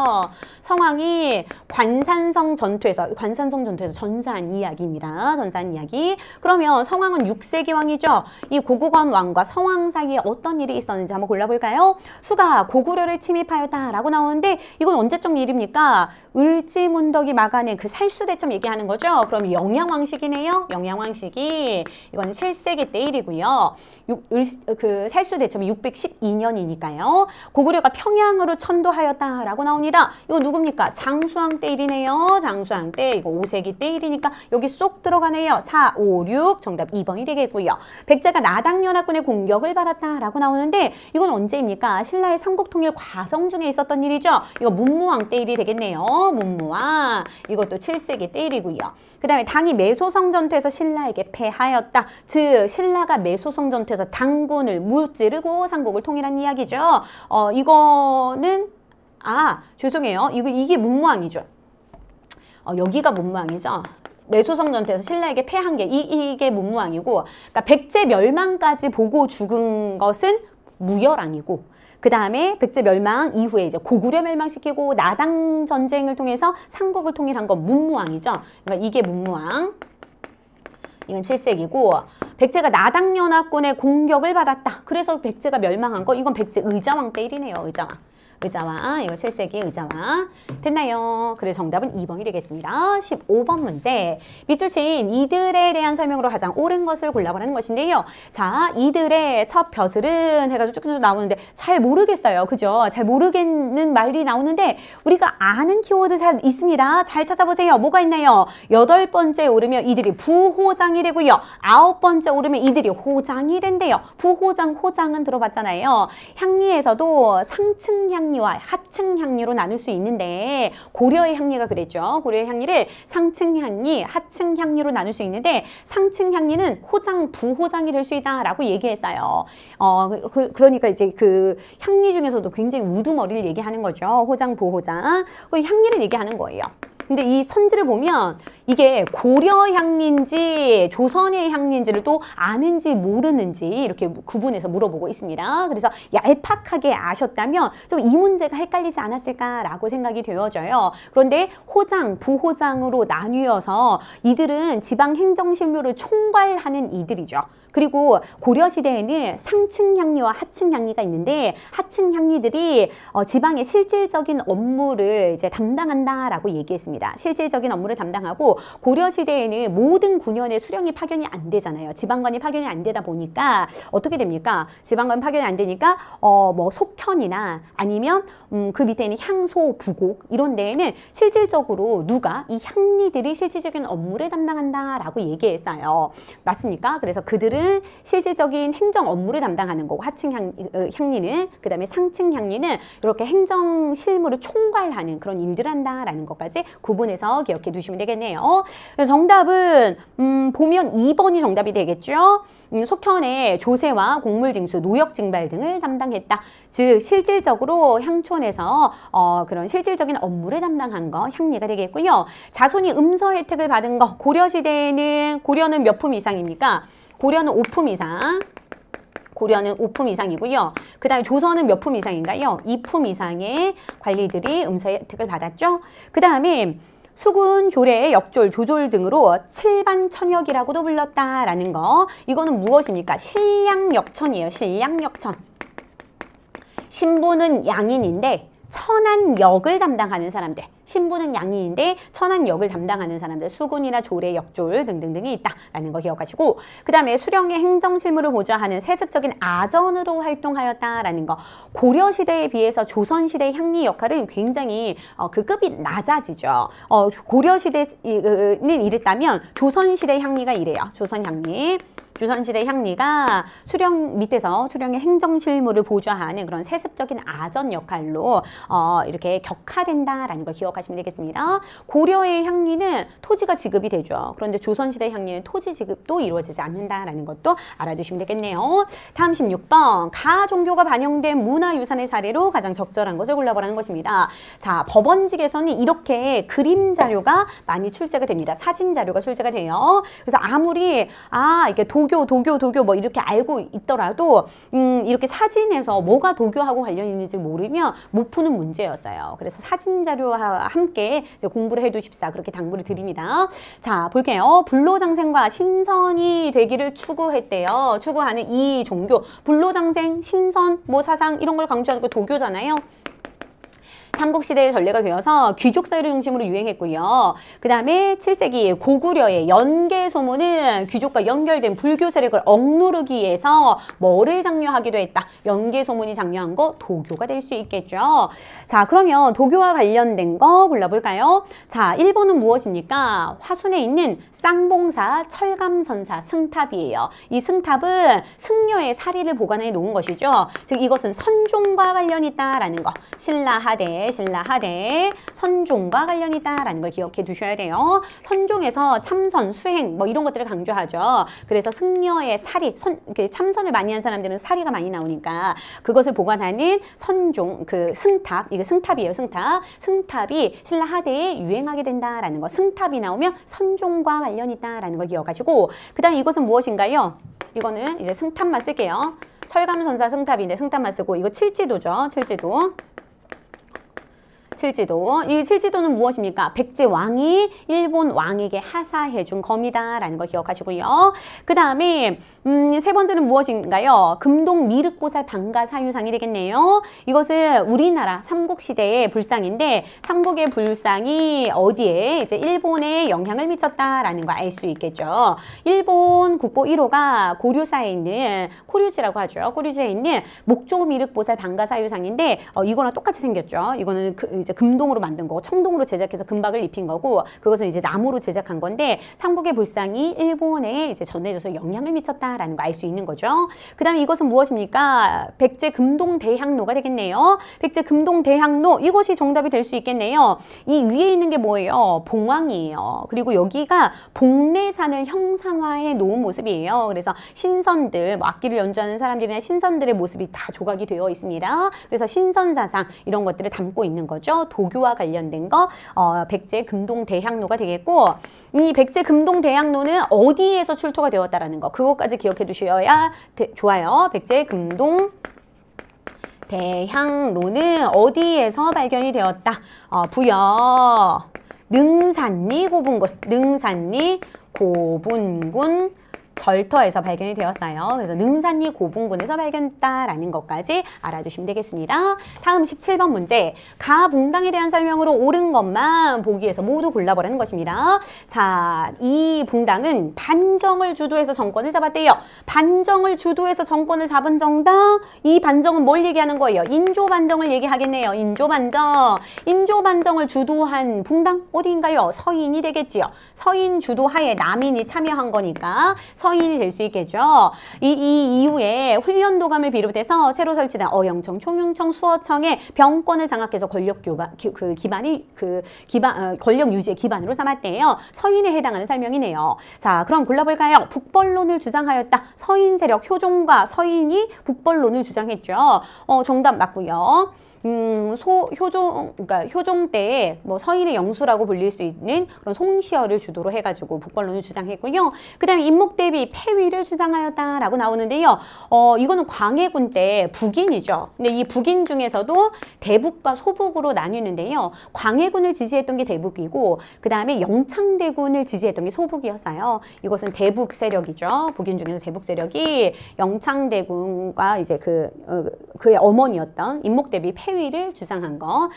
성왕이 관산성 전투에서 전사한 이야기입니다. 전사한 이야기. 그러면 성왕은 6세기 왕이죠. 이 고국원 왕과 성왕 사이에 어떤 일이 있었는지 한번 골라볼까요? 수가 고구려를 침입하였다라고 나오는데 이건 언제적 일입니까? 을지문덕이 막아낸 그 살수대첩 얘기하는 거죠. 그럼 영양왕시기네요. 영양왕시기. 이거는 7세기 때 일이고요. 그 살수대첩이 612년이니까요. 고구려가 평양으로 천도하였다라고 나옵니다. 이거 누굽니까? 장수왕 때 일이네요. 장수왕 때. 이거 5세기 때 일이니까 여기 쏙 들어가네요. 4, 5, 6. 정답 2번이 되겠고요. 백제가 나당연합군의 공격을 받았다라고 나오는데 이건 언제입니까? 신라의 삼국통일 과정 중에 있었던 일이죠. 이거 문무왕 때 일이 되겠네요. 문무왕. 이것도 7세기 때 일이고요. 그 다음에 당이 매소성 전투에서 신라에게 패하였다. 즉 신라가 매소성 전투에서 당군을 무찌르고 삼국을 통일한 이야기죠. 이거는 죄송해요. 이게 문무왕이죠. 여기가 문무왕이죠. 매소성 전투에서 신라에게 패한 게 이게 문무왕이고, 그러니까 백제 멸망까지 보고 죽은 것은 무열왕이고, 그 다음에 백제 멸망 이후에 이제 고구려 멸망시키고 나당 전쟁을 통해서 삼국을 통일한 건 문무왕이죠. 그러니까 이게 문무왕. 이건 7세기고 백제가 나당연합군의 공격을 받았다. 그래서 백제가 멸망한 거 이건 백제 의자왕 때 일이네요. 의자왕. 이거 7세기 의자왕. 됐나요? 그래서 정답은 2번이 되겠습니다. 15번 문제. 밑줄 친 이들에 대한 설명으로 가장 옳은 것을 골라보라는 것인데요. 자, 이들의 첫 벼슬은 해가지고 쭉쭉 나오는데 잘 모르겠어요. 그죠? 잘 모르겠는 말이 나오는데 우리가 아는 키워드 잘 있습니다. 잘 찾아보세요. 뭐가 있나요? 8번째 오르면 이들이 부호장이 되고요. 9번째 오르면 이들이 호장이 된대요. 부호장, 호장은 들어봤잖아요. 향리에서도 상층 향리 향리와 하층 향리로 나눌 수 있는데 고려의 향리가 그랬죠. 고려의 향리를 상층 향리, 하층 향리로 나눌 수 있는데 상층 향리는 호장, 부호장이 될 수 있다라고 얘기했어요. 그러니까 이제 그 향리 중에서도 굉장히 우두머리를 얘기하는 거죠. 호장, 부호장. 향리를 얘기하는 거예요. 근데 이 선지를 보면 이게 고려 향리인지 조선의 향리인지를 또 아는지 모르는지 이렇게 구분해서 물어보고 있습니다. 그래서 얄팍하게 아셨다면 좀 이 문제가 헷갈리지 않았을까라고 생각이 되어져요. 그런데 호장, 부호장으로 나뉘어서 이들은 지방행정실무를 총괄하는 이들이죠. 그리고 고려시대에는 상층 향리와 하층 향리가 있는데 하층 향리들이 지방의 실질적인 업무를 이제 담당한다라고 얘기했습니다. 실질적인 업무를 담당하고 고려시대에는 모든 군현에 수령이 파견이 안 되잖아요. 지방관이 파견이 안 되다 보니까 어떻게 됩니까? 지방관 파견이 안 되니까 뭐 속현이나 아니면 그 밑에 있는 향소, 부곡 이런 데에는 실질적으로 누가 이 향리들이 실질적인 업무를 담당한다라고 얘기했어요. 맞습니까? 그래서 그들은 실질적인 행정 업무를 담당하는 거고 하층 향리는 그 다음에 상층 향리는 이렇게 행정 실무를 총괄하는 그런 일들을 한다라는 것까지 구분해서 기억해 두시면 되겠네요. 정답은 보면 2번이 정답이 되겠죠. 속현의 조세와 곡물징수, 노역징발 등을 담당했다. 즉 실질적으로 향촌에서 그런 실질적인 업무를 담당한 거 향리가 되겠고요. 자손이 음서 혜택을 받은 거 고려시대에는 고려는 몇 품 이상입니까? 고려는 5품 이상. 고려는 5품 이상이고요. 그 다음에 조선은 몇 품 이상인가요? 2품 이상의 관리들이 음서 혜택을 받았죠. 그 다음에 수군, 조례, 역졸, 조졸 등으로 칠반천역이라고도 불렀다라는 거. 이거는 무엇입니까? 신량역천이에요. 신량역천. 신부는 양인인데 천안역을 담당하는 사람들. 신부는 양인인데 천안역을 담당하는 사람들, 수군이나 조례, 역졸 등등등이 있다라는 거 기억하시고, 그 다음에 수령의 행정실무를 보좌하는 세습적인 아전으로 활동하였다라는 거. 고려시대에 비해서 조선시대의 향리 역할은 굉장히 그 급이 낮아지죠. 고려시대는 이랬다면 조선시대 향리가 이래요. 조선향리. 조선시대 향리가 수령 밑에서 수령의 행정실무를 보좌하는 그런 세습적인 아전 역할로 이렇게 격화된다라는 걸 기억하시면 되겠습니다. 고려의 향리는 토지가 지급이 되죠. 그런데 조선시대 향리는 토지 지급도 이루어지지 않는다라는 것도 알아두시면 되겠네요. 다음 16번 가 종교가 반영된 문화유산의 사례로 가장 적절한 것을 골라보라는 것입니다. 자, 법원직에서는 이렇게 그림 자료가 많이 출제가 됩니다. 사진 자료가 출제가 돼요. 그래서 아무리 이게 도교 뭐 이렇게 알고 있더라도 이렇게 사진에서 뭐가 도교하고 관련 있는지 모르면 못 푸는 문제였어요. 그래서 사진 자료와 함께 이제 공부를 해두십사 그렇게 당부를 드립니다. 자, 볼게요. 불로장생과 신선이 되기를 추구했대요. 추구하는 이 종교. 불로장생, 신선, 뭐 사상 이런 걸 강조하는 거 도교잖아요. 삼국시대의 전례가 되어서 귀족사회를 중심으로 유행했고요. 그 다음에 7세기 고구려의 연개소문은 귀족과 연결된 불교 세력을 억누르기 위해서 뭐를 장려하기도 했다. 연개소문이 장려한 거 도교가 될 수 있겠죠. 자, 그러면 도교와 관련된 거 골라볼까요? 자, 1번은 무엇입니까? 화순에 있는 쌍봉사 철감선사 승탑이에요. 이 승탑은 승려의 사리를 보관해 놓은 것이죠. 즉 이것은 선종과 관련이 있다라는 거. 신라하대 선종과 관련이 있다라는 걸 기억해 두셔야 돼요. 선종에서 참선, 수행 뭐 이런 것들을 강조하죠. 그래서 승려의 사리, 참선을 많이 한 사람들은 사리가 많이 나오니까 그것을 보관하는 선종, 그 승탑, 이게 승탑이에요. 승탑이 신라하대에 유행하게 된다라는 거. 승탑이 나오면 선종과 관련이 있다라는 걸 기억하시고, 그 다음 이것은 무엇인가요? 이거는 이제 승탑만 쓸게요. 철감선사 승탑인데 승탑만 쓰고, 이거 칠지도죠. 칠지도. 이 칠지도는 무엇입니까? 백제 왕이 일본 왕에게 하사해준 검이다라는 걸 기억하시고요. 그 다음에 세 번째는 무엇인가요? 금동 미륵보살 방가사유상이 되겠네요. 이것은 우리나라 삼국시대의 불상인데 삼국의 불상이 어디에 이제 일본에 영향을 미쳤다라는 걸 알 수 있겠죠. 일본 국보 1호가 고류사에 있는 코류지라고 하죠. 코류지에 있는 목조 미륵보살 방가사유상인데 이거랑 똑같이 생겼죠. 이거는 이제 금동으로 만든 거고 청동으로 제작해서 금박을 입힌 거고, 그것은 이제 나무로 제작한 건데 삼국의 불상이 일본에 이제 전해져서 영향을 미쳤다라는 거 알 수 있는 거죠. 그 다음에 이것은 무엇입니까? 백제 금동대향로가 되겠네요. 백제 금동대향로, 이것이 정답이 될 수 있겠네요. 이 위에 있는 게 뭐예요? 봉황이에요. 그리고 여기가 복례산을 형상화해 놓은 모습이에요. 그래서 신선들, 뭐 악기를 연주하는 사람들이나 신선들의 모습이 다 조각이 되어 있습니다. 그래서 신선사상 이런 것들을 담고 있는 거죠. 되겠고요. 도교와 관련된 거 백제 금동 대향로가 되겠고, 이 백제 금동 대향로는 어디에서 출토가 되었다라는 거, 그것까지 기억해 두셔야 좋아요. 백제 금동 대향로는 어디에서 발견이 되었다? 부여 능산리 고분군 절터에서 발견이 되었어요. 그래서 능산리 고분군에서 발견했다라는 것까지 알아두시면 되겠습니다. 다음 17번 문제. 가붕당에 대한 설명으로 옳은 것만 보기에서 모두 골라보라는 것입니다. 자, 이 붕당은 반정을 주도해서 정권을 잡았대요. 반정을 주도해서 정권을 잡은 정당, 이 반정은 뭘 얘기하는 거예요? 인조반정을 얘기하겠네요. 인조반정을 주도한 붕당 어디인가요? 서인이 되겠지요. 서인 주도하에 남인이 참여한 거니까 서인이 될 수 있겠죠. 이 이후에 훈련도감을 비롯해서 새로 설치된 어영청, 총영청, 수어청의 병권을 장악해서 권력 유지의 기반으로 삼았대요. 서인에 해당하는 설명이네요. 자, 그럼 골라볼까요? 북벌론을 주장하였다. 서인 세력 효종과 서인이 북벌론을 주장했죠. 정답 맞고요. 그러니까 효종 때에 뭐 서인의 영수라고 불릴 수 있는 그런 송시열을 주도로 해가지고 북벌론을 주장했고요. 그 다음에 임목대비 폐위를 주장하였다라고 나오는데요. 이거는 광해군 때 북인이죠. 근데 이 북인 중에서도 대북과 소북으로 나뉘는데요. 광해군을 지지했던 게 대북이고, 그 다음에 영창대군을 지지했던 게 소북이었어요. 이것은 대북 세력이죠. 북인 중에서 대북 세력이 영창대군과 이제 그의 어머니였던 임목대비 폐위를 주장한 거,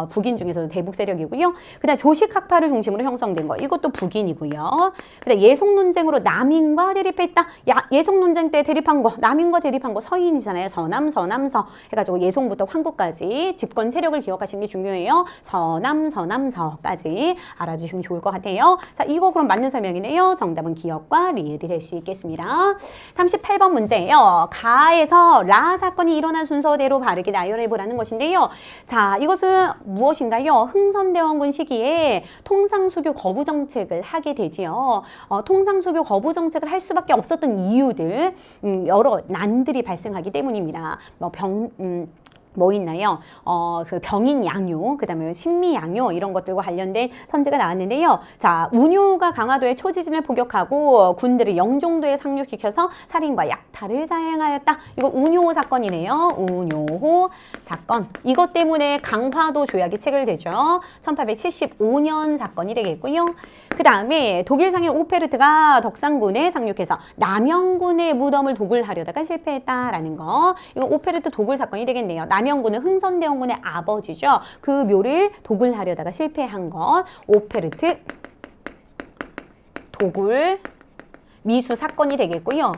북인 중에서도 대북 세력이고요. 그 다음 조식학파를 중심으로 형성된 거, 이것도 북인이고요. 그 다음 예속논쟁으로 남인과 대립했다. 예속논쟁 때 대립한 거, 남인과 대립한 거 서인이잖아요. 서남서 해가지고 예송부터 황구까지 집권 세력을 기억하시는 게 중요해요. 서남서까지 알아주시면 좋을 것 같아요. 자, 이거 그럼 맞는 설명이네요. 정답은 기역과 리을이 될 수 있겠습니다. 38번 문제예요. 가에서 라 사건이 일어난 순서대로 바르게 나열해 보라는 것인데요. 자, 이것은 무엇인가요? 흥선대원군 시기에 통상수교 거부 정책을 하게 되지요. 통상수교 거부 정책을 할 수밖에 없었던 이유들, 여러 난들이 발생하기 때문입니다. 뭐 있나요? 그 병인 양요, 그 다음에 신미 양요, 이런 것들과 관련된 선지가 나왔는데요. 자, 운요가 강화도의 초지진을 포격하고 군대를 영종도에 상륙시켜서 살인과 약탈을 자행하였다. 이거 운요 사건이네요. 운요 사건. 이것 때문에 강화도 조약이 체결되죠. 1875년 사건이 되겠고요. 그 다음에 독일 상인 오페르트가 덕산군에 상륙해서 남영군의 무덤을 도굴하려다가 실패했다라는 거. 이거 오페르트 도굴 사건이 되겠네요. 남영군은 흥선대원군의 아버지죠. 그 묘를 도굴하려다가 실패한 것. 오페르트 도굴 미수 사건이 되겠고요.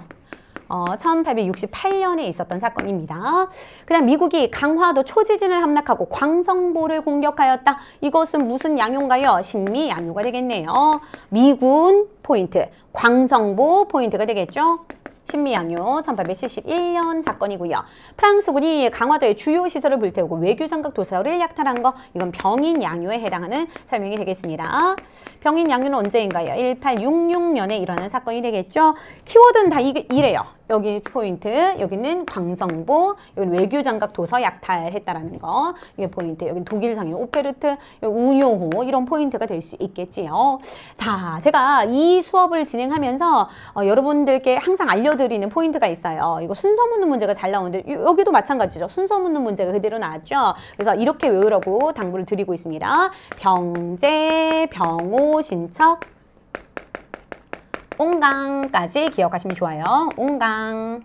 1868년에 있었던 사건입니다. 그 다음 미국이 강화도 초지진을 함락하고 광성보를 공격하였다. 이것은 무슨 양요인가요? 신미 양요가 되겠네요. 미군 포인트, 광성보 포인트가 되겠죠. 신미양요 1871년 사건이고요. 프랑스군이 강화도의 주요 시설을 불태우고 외교장각 도서를 약탈한 거, 이건 병인양요에 해당하는 설명이 되겠습니다. 병인양요는 언제인가요? 1866년에 일어난 사건이 되겠죠. 키워드는 다 이래요. 여기 포인트, 여기는 광성보, 여기는 외교장각 도서 약탈했다라는 거, 이게 포인트, 여기는 독일상의 오페르트, 운요호, 이런 포인트가 될 수 있겠지요. 자, 제가 이 수업을 진행하면서 여러분들께 항상 알려드리는 포인트가 있어요. 이거 순서 묻는 문제가 잘 나오는데 여기도 마찬가지죠. 순서 묻는 문제가 그대로 나왔죠. 그래서 이렇게 외우라고 당부를 드리고 있습니다. 병제, 병오, 신척, 옹강까지 기억하시면 좋아요. 옹강.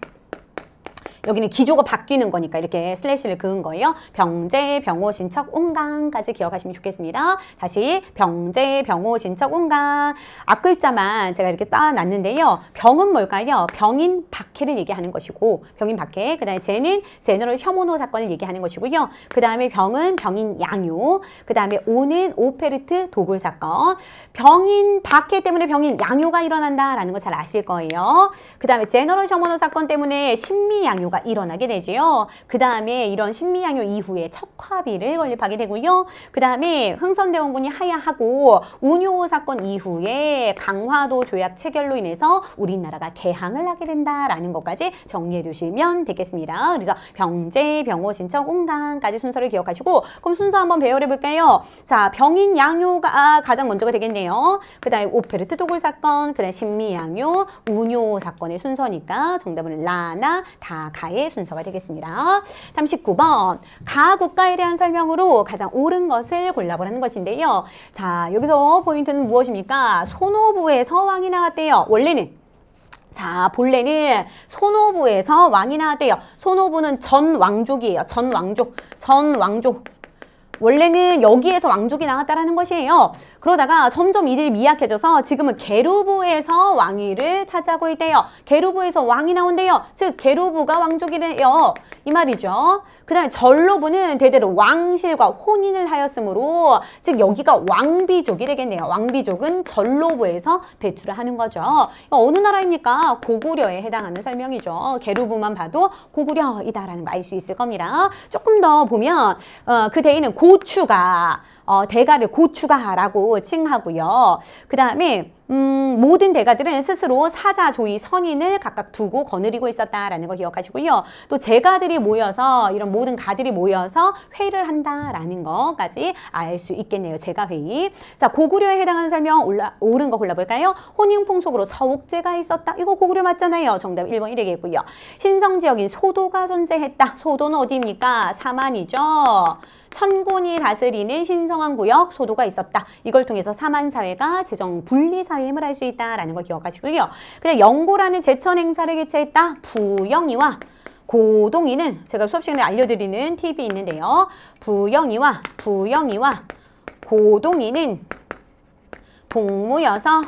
여기는 기조가 바뀌는 거니까 이렇게 슬래시를 그은 거예요. 병제, 병오, 신척, 옹강까지 기억하시면 좋겠습니다. 다시 병제, 병오, 신척, 옹강. 앞글자만 제가 이렇게 따놨는데요. 병은 뭘까요? 병인 박해를 얘기하는 것이고, 병인 박해. 그 다음에 제는 제너럴 셔모노 사건을 얘기하는 것이고요. 그 다음에 병은 병인 양요. 그 다음에 오는 오페르트 도굴 사건. 병인 박해 때문에 병인 양요가 일어난다라는 거 잘 아실 거예요. 그 다음에 제너럴 셔모노 사건 때문에 신미 양요 양요가 일어나게 되지요. 그 다음에 이런 신미양요 이후에 척화비를 건립하게 되고요. 그 다음에 흥선대원군이 하야하고 운요 사건 이후에 강화도 조약 체결로 인해서 우리나라가 개항을 하게 된다라는 것까지 정리해 두시면 되겠습니다. 그래서 병제, 병호, 신청, 웅당까지 순서를 기억하시고 그럼 순서 한번 배열해 볼까요? 자, 병인 양요가 가장 먼저가 되겠네요. 그 다음에 오페르트 도굴 사건, 그 다음에 신미양요, 운요 사건의 순서니까 정답은 라나, 다가의 순서가 되겠습니다. 39번 가 국가에 대한 설명으로 가장 옳은 것을 골라보라는 것인데요. 자, 여기서 포인트는 무엇입니까? 손오부에서 왕이 나왔대요. 원래는 자, 본래는 손오부에서 왕이 나왔대요. 손오부는 전 왕족이에요. 전 왕족. 원래는 여기에서 왕족이 나왔다라는 것이에요. 그러다가 점점 일이 미약해져서 지금은 게르부에서 왕위를 차지하고 있대요. 게르부에서 왕이 나온대요. 즉 게르부가 왕족이래요. 이 말이죠. 그 다음에 전로부는 대대로 왕실과 혼인을 하였으므로 즉 여기가 왕비족이 되겠네요. 왕비족은 전로부에서 배출을 하는 거죠. 어느 나라입니까? 고구려에 해당하는 설명이죠. 게르부만 봐도 고구려이다라는 거 알 수 있을 겁니다. 조금 더 보면 그 대의는 고추가 대가를 고추가라고 칭하고요. 그 다음에 모든 대가들은 스스로 사자, 조이, 선인을 각각 두고 거느리고 있었다라는 거 기억하시고요. 또 제가들이 모여서 이런 모든 가들이 모여서 회의를 한다라는 거까지 알 수 있겠네요. 제가회의. 자, 고구려에 해당하는 설명 옳은 거 골라볼까요? 혼인풍속으로 서옥제가 있었다. 이거 고구려 맞잖아요. 정답 1번이 되겠고요. 신성지역인 소도가 존재했다. 소도는 어디입니까? 사만이죠. 천군이 다스리는 신성한 구역 소도가 있었다. 이걸 통해서 사만사회가 재정 분리사회임을 할 수 있다라는 걸 기억하시고요. 그다음 영고라는 제천 행사를 개최했다. 부영이와 고동이는 제가 수업 시간에 알려드리는 팁이 있는데요. 부영이와 고동이는 동무여서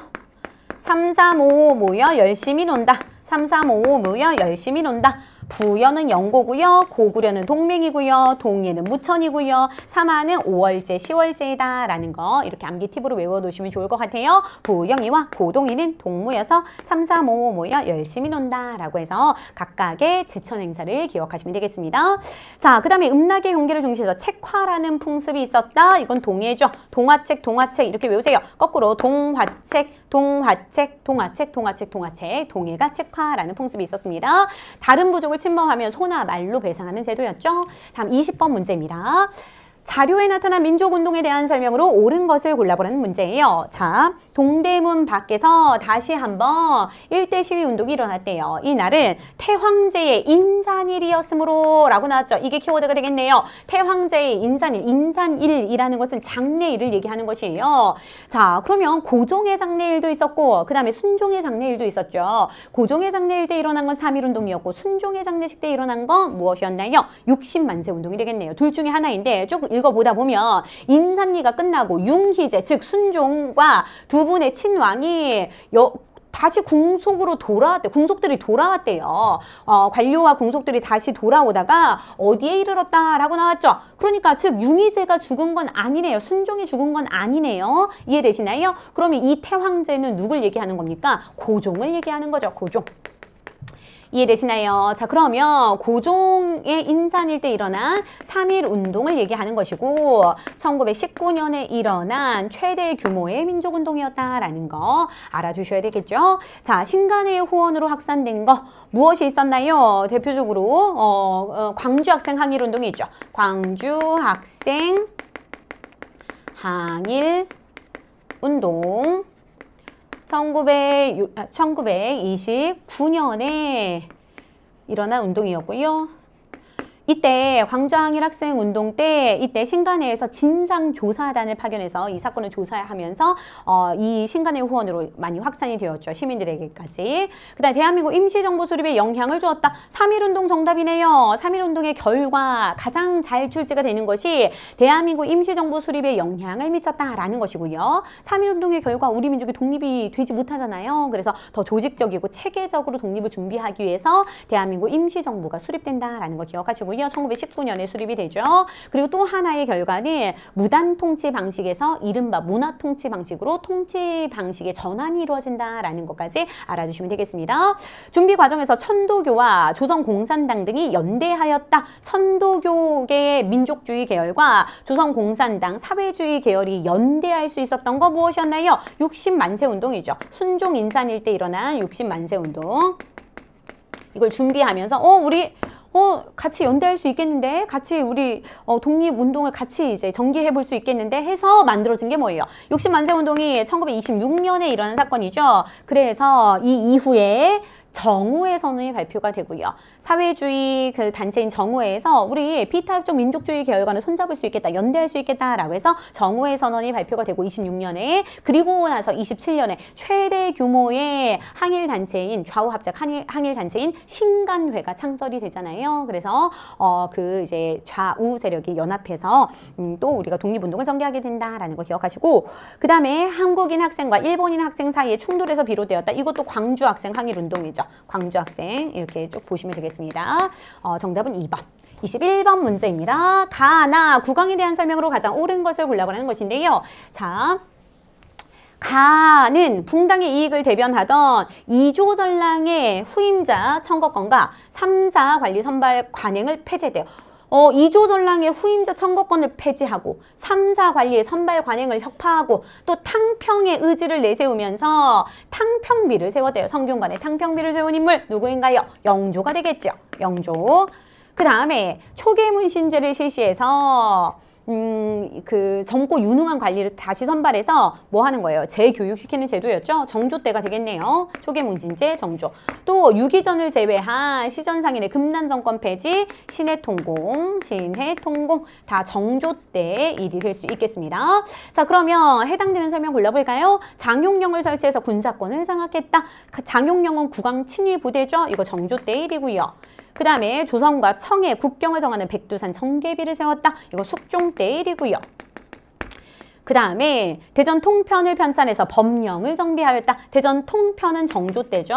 335 모여 열심히 논다. 335 모여 열심히 논다. 부여는 영고고요. 고구려는 동맹이고요. 동예는 무천이고요. 사마는 5월제, 10월제이다 라는 거 이렇게 암기 팁으로 외워두시면 좋을 것 같아요. 부영이와 고동이는 동무여서 3, 4, 5 모여 열심히 논다 라고 해서 각각의 제천 행사를 기억하시면 되겠습니다. 자, 그 다음에 음락의 경계를 중시해서 책화라는 풍습이 있었다. 이건 동예죠. 동화책 이렇게 외우세요. 거꾸로 동화책, 동예가 책화라는 풍습이 있었습니다. 다른 부족을 침범하면 소나 말로 배상하는 제도였죠. 다음 20번 문제입니다. 자료에 나타난 민족운동에 대한 설명으로 옳은 것을 골라보라는 문제예요. 자, 동대문 밖에서 다시 한번 일대 시위 운동이 일어났대요. 이날은 태황제의 인산일이었으므로 라고 나왔죠. 이게 키워드가 되겠네요. 태황제의 인산일, 인산일이라는 것은 장례일을 얘기하는 것이에요. 자, 그러면 고종의 장례일도 있었고 그 다음에 순종의 장례일도 있었죠. 고종의 장례일 때 일어난 건 3.1운동이었고 순종의 장례식 때 일어난 건 무엇이었나요? 60만세 운동이 되겠네요. 둘 중에 하나인데 조금 읽어보다 보면 인산리가 끝나고 융희제 즉 순종과 두 분의 친왕이 다시 궁속으로 돌아왔대요. 궁속들이 돌아왔대요. 관료와 궁속들이 다시 돌아오다가 어디에 이르렀다라고 나왔죠. 그러니까 즉 융희제가 죽은 건 아니네요. 순종이 죽은 건 아니네요. 이해되시나요? 그러면 이 태황제는 누굴 얘기하는 겁니까? 고종을 얘기하는 거죠. 고종. 이해되시나요? 자, 그러면 고종의 인산일 때 일어난 3.1운동을 얘기하는 것이고 1919년에 일어난 최대 규모의 민족운동이었다라는 거 알아두셔야 되겠죠? 자, 신간의 후원으로 확산된 거 무엇이 있었나요? 대표적으로 광주 학생 항일운동이 있죠. 광주 학생 항일운동 1929년에 일어난 운동이었고요. 이때 광주항일학생운동 때 이때 신간회에서 진상조사단을 파견해서 이 사건을 조사하면서 이 신간회 후원으로 많이 확산이 되었죠. 시민들에게까지. 그 다음에 대한민국 임시정부 수립에 영향을 주었다. 3.1운동 정답이네요. 3.1운동의 결과 가장 잘 출제가 되는 것이 대한민국 임시정부 수립에 영향을 미쳤다라는 것이고요. 3.1운동의 결과 우리 민족이 독립이 되지 못하잖아요. 그래서 더 조직적이고 체계적으로 독립을 준비하기 위해서 대한민국 임시정부가 수립된다라는 걸 기억하시고요. 되고요. 1919년에 수립이 되죠. 그리고 또 하나의 결과는 무단 통치 방식에서 이른바 문화 통치 방식으로 통치 방식의 전환이 이루어진다라는 것까지 알아두시면 되겠습니다. 준비 과정에서 천도교와 조선공산당 등이 연대하였다. 천도교계 민족주의 계열과 조선공산당 사회주의 계열이 연대할 수 있었던 거 무엇이었나요? 60만세 운동이죠. 순종 인산 일때 일어난 60만세 운동. 이걸 준비하면서 우리 같이 연대할 수 있겠는데, 같이 우리 독립운동을 같이 이제 전개해 볼 수 있겠는데 해서 만들어진 게 뭐예요? 60만세 운동이 1926년에 일어난 사건이죠. 그래서 이 이후에 정우회 선언이 발표가 되고요. 사회주의 그 단체인 정우회에서 우리 비타협적 민족주의 계열과는 손잡을 수 있겠다, 연대할 수 있겠다라고 해서 정우회 선언이 발표가 되고 26년에, 그리고 나서 27년에 최대 규모의 항일 단체인 좌우합작 항일 단체인 신간회가 창설이 되잖아요. 그래서 그 이제 좌우 세력이 연합해서 또 우리가 독립운동을 전개하게 된다라는 거 기억하시고, 그 다음에 한국인 학생과 일본인 학생 사이에 충돌에서 비롯되었다. 이것도 광주 학생 항일 운동이죠. 광주 학생 이렇게 쭉 보시면 되겠습니다. 정답은 2번. 21번 문제입니다. 가나 국왕에 대한 설명으로 가장 옳은 것을 골라보라는 것인데요. 자, 가는 붕당의 이익을 대변하던 이조전랑의 후임자 청거권과 3사 관리 선발 관행을 폐지돼요. 이조전랑의 후임자 청거권을 폐지하고 3사 관리의 선발 관행을 혁파하고 또 탕평의 의지를 내세우면서 탕평비를 세웠대요. 성균관에 탕평비를 세운 인물 누구인가요? 영조가 되겠죠. 영조. 그 다음에 초계문신제를 실시해서 그 젊고 유능한 관리를 다시 선발해서 뭐 하는 거예요? 재교육시키는 제도였죠. 정조 때가 되겠네요. 초계문신제 정조. 또 유기전을 제외한 시전상인의 금난정권 폐지, 신해통공 다 정조 때 일이 될 수 있겠습니다. 자, 그러면 해당되는 설명 골라볼까요? 장용령을 설치해서 군사권을 장악했다. 장용령은 국왕 친위 부대죠. 이거 정조 때 일이고요. 그 다음에 조선과 청의 국경을 정하는 백두산 청계비를 세웠다. 이거 숙종 때 일이고요. 그 다음에 대전 통편을 편찬해서 법령을 정비하였다. 대전 통편은 정조 때죠.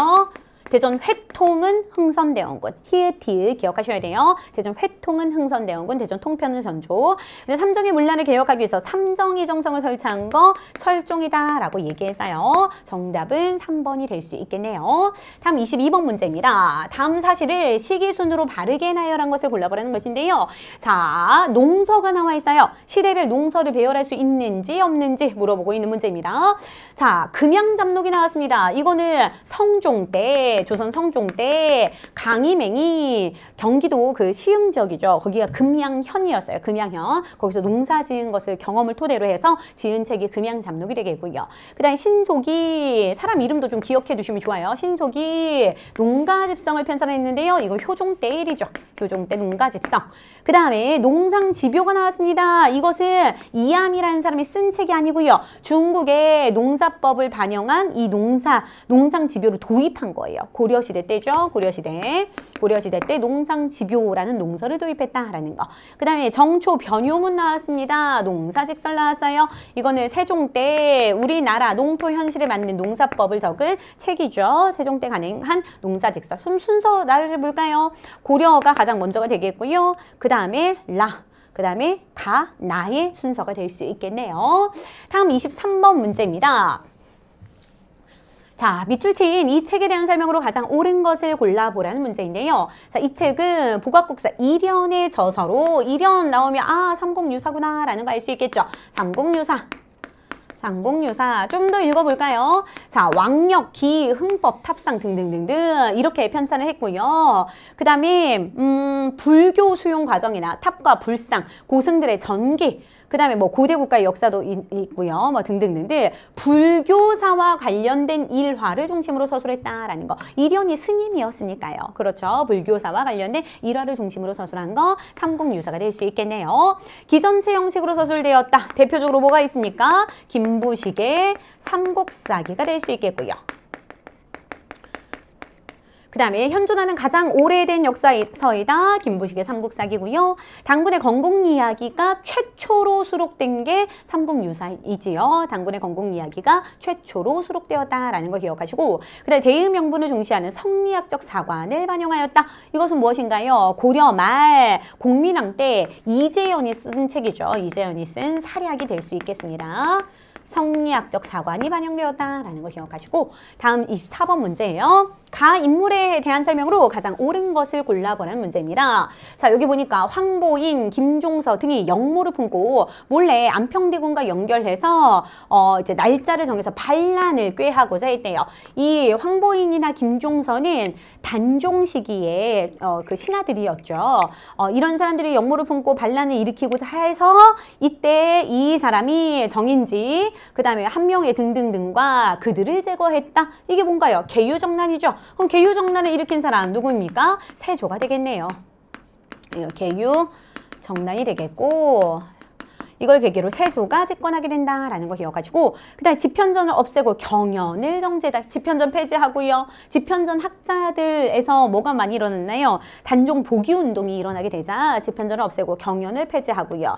대전 회통은 흥선대원군. 히읗히읗 기억하셔야 돼요. 대전 회통은 흥선대원군, 대전 통편은 전조. 삼정의 문란을 개혁하기 위해서 삼정이 정성을 설치한 거 철종이다라고 얘기했어요. 정답은 3번이 될 수 있겠네요. 다음 22번 문제입니다. 다음 사실을 시기순으로 바르게 나열한 것을 골라보라는 것인데요. 자, 농서가 나와 있어요. 시대별 농서를 배열할 수 있는지 없는지 물어보고 있는 문제입니다. 자, 금양잡록이 나왔습니다. 이거는 성종 때, 조선 성종 때 강희맹이 경기도 그 시흥 지역이죠. 거기가 금양현이었어요. 금양현. 거기서 농사 지은 것을 경험을 토대로 해서 지은 책이 금양잡록이 되겠고요. 그 다음에 신속이, 사람 이름도 좀 기억해 두시면 좋아요. 신속이 농가집성을 편찬했는데요. 이거 효종 때 일이죠. 효종 때 농가집성. 그 다음에 농상집요가 나왔습니다. 이것은 이암이라는 사람이 쓴 책이 아니고요. 중국의 농사법을 반영한 이 농상집요를 도입한 거예요. 고려시대 때죠. 고려시대 때 농상집요라는 농서를 도입했다라는 거. 그 다음에 정초 변효문 나왔습니다. 농사직설 나왔어요. 이거는 세종 때 우리나라 농토 현실에 맞는 농사법을 적은 책이죠. 세종 때 간행한 농사직설. 그럼 순서 나를 볼까요? 고려가 가장 먼저가 되겠고요. 그 다음에 그 다음에 나의 순서가 될 수 있겠네요. 다음 23번 문제입니다. 자, 밑줄 친 이 책에 대한 설명으로 가장 옳은 것을 골라보라는 문제인데요. 자, 이 책은 보각국사 일연의 저서로, 일연 나오면 삼국유사구나 라는 거 알 수 있겠죠. 삼국유사 좀 더 읽어볼까요? 자, 왕력, 기, 흥법, 탑상 등등등등 이렇게 편찬을 했고요. 그 다음에 불교 수용 과정이나 탑과 불상, 고승들의 전기, 그 다음에 뭐 고대 국가의 역사도 있고요. 뭐 등등등등 불교사와 관련된 일화를 중심으로 서술했다라는 거. 일연이 스님이었으니까요. 그렇죠. 불교사와 관련된 일화를 중심으로 서술한 거 삼국유사가 될 수 있겠네요. 기전체 형식으로 서술되었다. 대표적으로 뭐가 있습니까? 김부식의 삼국사기가 될 수 있겠고요. 그 다음에 현존하는 가장 오래된 역사서이다. 김부식의 삼국사기고요. 당군의 건국 이야기가 최초로 수록된 게 삼국유사이지요. 당군의 건국 이야기가 최초로 수록되었다라는 걸 기억하시고, 그 다음에 대의 명분을 중시하는 성리학적 사관을 반영하였다. 이것은 무엇인가요? 고려 말 공민왕 때 이재현이 쓴 책이죠. 이재현이 쓴 사략이 될 수 있겠습니다. 성리학적 사관이 반영되었다라는 거 기억하시고, 다음 24번 문제예요. 가 인물에 대한 설명으로 가장 옳은 것을 골라보라는 문제입니다. 자, 여기 보니까 황보인, 김종서 등이 역모를 품고 몰래 안평대군과 연결해서 이제 날짜를 정해서 반란을 꾀하고자 했대요. 이 황보인이나 김종서는 단종 시기에 그 신하들이었죠. 이런 사람들이 역모를 품고 반란을 일으키고자 해서 이때 이 사람이 정인지, 그 다음에 한명회 등등등과 그들을 제거했다. 이게 뭔가요? 계유정난이죠. 그럼 계유정난을 일으킨 사람 누구입니까? 세조가 되겠네요. 계유정난이 되겠고, 이걸 계기로 세조가 집권하게 된다라는 거 기억하시고, 그 다음에 집현전을 없애고 경연을 정제다. 집현전 폐지하고요. 집현전 학자들에서 뭐가 많이 일어났나요? 단종 복위 운동이 일어나게 되자 집현전을 없애고 경연을 폐지하고요.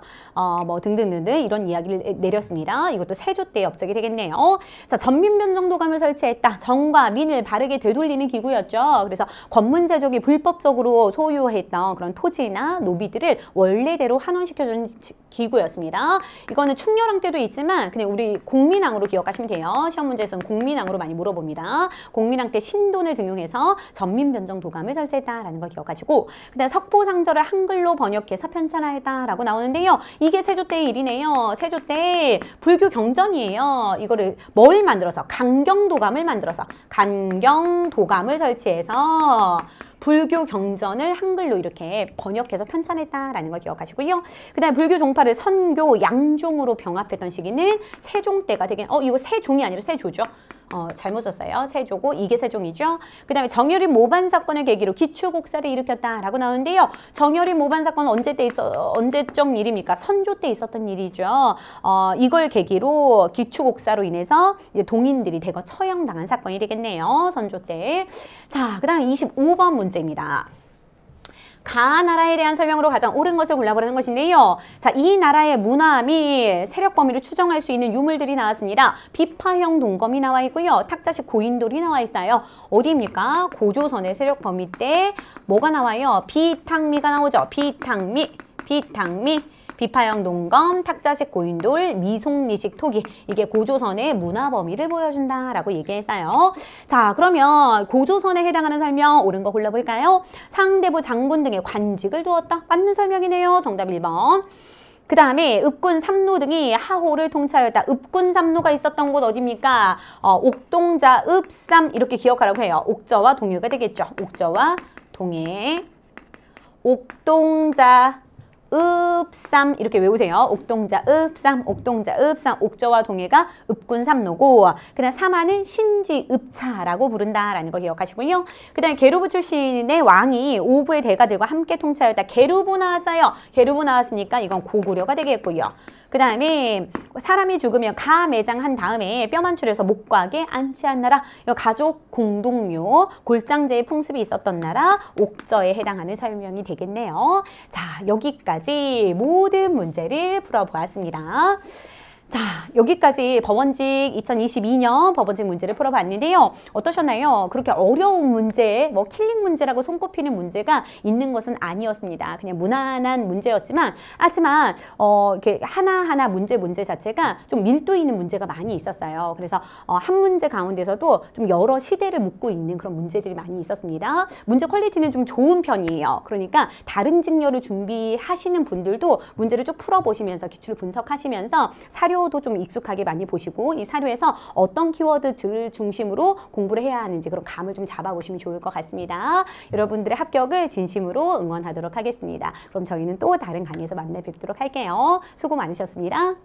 뭐 등등등등 이런 이야기를 내렸습니다. 이것도 세조 때의 업적이 되겠네요. 자, 전민변정도감을 설치했다. 정과 민을 바르게 되돌리는 기구였죠. 그래서 권문세족이 불법적으로 소유했던 그런 토지나 노비들을 원래대로 환원시켜주는 기구였습니다. 이거는 충렬왕 때도 있지만 그냥 우리 공민왕으로 기억하시면 돼요. 시험 문제에서는 공민왕으로 많이 물어봅니다. 공민왕 때 신돈을 등용해서 전민변정도감을 설치했다라는 걸 기억하시고, 그다음 석보상절을 한글로 번역해서 편찬하였다라고 나오는데요. 이게 세조 때의 일이네요. 세조 때 불교 경전이에요. 이거를 뭘 만들어서? 강경도감을 만들어서 강경도감을 설치해서 불교 경전을 한글로 이렇게 번역해서 편찬했다라는 걸 기억하시고요. 그 다음에 불교 종파를 선교, 양종으로 병합했던 시기는 세종 때가 되긴, 이거 세종이 아니라 세조죠. 잘못 썼어요. 세조고 이게 세종이죠. 그 다음에 정열인 모반 사건을 계기로 기축옥사를 일으켰다라고 나오는데요. 정열인 모반 사건은 언제적 일입니까? 선조 때 있었던 일이죠. 이걸 계기로 기축옥사로 인해서 이제 동인들이 대거 처형당한 사건이 되겠네요. 선조 때. 자, 그 다음 25번 문제입니다. 가 나라에 대한 설명으로 가장 옳은 것을 골라보라는 것인데요. 자, 이 나라의 문화 및 세력 범위를 추정할 수 있는 유물들이 나왔습니다. 비파형 동검이 나와 있고요. 탁자식 고인돌이 나와 있어요. 어디입니까? 고조선의 세력 범위 때 뭐가 나와요? 비탕미가 나오죠. 비탕미. 비파형 동검, 탁자식 고인돌, 미송리식 토기. 이게 고조선의 문화 범위를 보여준다라고 얘기했어요. 자, 그러면 고조선에 해당하는 설명 옳은 거 골라볼까요? 상대부 장군 등의 관직을 두었다. 맞는 설명이네요. 정답 1번. 그 다음에 읍군 삼노 등이 하호를 통치하였다. 읍군 삼노가 있었던 곳 어디입니까? 옥동자, 읍삼 이렇게 기억하라고 해요. 옥저와 동해가 되겠죠. 옥저와 동해. 옥동자, 읍삼 이렇게 외우세요. 옥동자, 읍삼, 옥동자, 읍삼, 옥저와 동해가 읍군 삼노고, 그 다음 삼하는 신지, 읍차라고 부른다라는 거 기억하시고요. 그 다음에 게르부 출신의 왕이 오부의 대가들과 함께 통치하였다. 게르부 나왔어요. 게르부 나왔으니까 이건 고구려가 되겠고요. 그 다음에 사람이 죽으면 가 매장한 다음에 뼈만 추려서 목곽에 안치한 나라, 가족 공동묘, 골장제의 풍습이 있었던 나라, 옥저에 해당하는 설명이 되겠네요. 자, 여기까지 모든 문제를 풀어보았습니다. 자, 여기까지 법원직 2022년 법원직 문제를 풀어봤는데요. 어떠셨나요? 그렇게 어려운 문제, 뭐 킬링 문제라고 손꼽히는 문제가 있는 것은 아니었습니다. 그냥 무난한 문제였지만, 하지만 이렇게 하나하나 문제 자체가 좀 밀도 있는 문제가 많이 있었어요. 그래서 한 문제 가운데서도 좀 여러 시대를 묻고 있는 그런 문제들이 많이 있었습니다. 문제 퀄리티는 좀 좋은 편이에요. 그러니까 다른 직렬을 준비하시는 분들도 문제를 쭉 풀어보시면서 기출을 분석하시면서 사료도 좀 익숙하게 많이 보시고 이 사료에서 어떤 키워드를 중심으로 공부를 해야 하는지 그런 감을 좀 잡아보시면 좋을 것 같습니다. 여러분들의 합격을 진심으로 응원하도록 하겠습니다. 그럼 저희는 또 다른 강의에서 만나 뵙도록 할게요. 수고 많으셨습니다.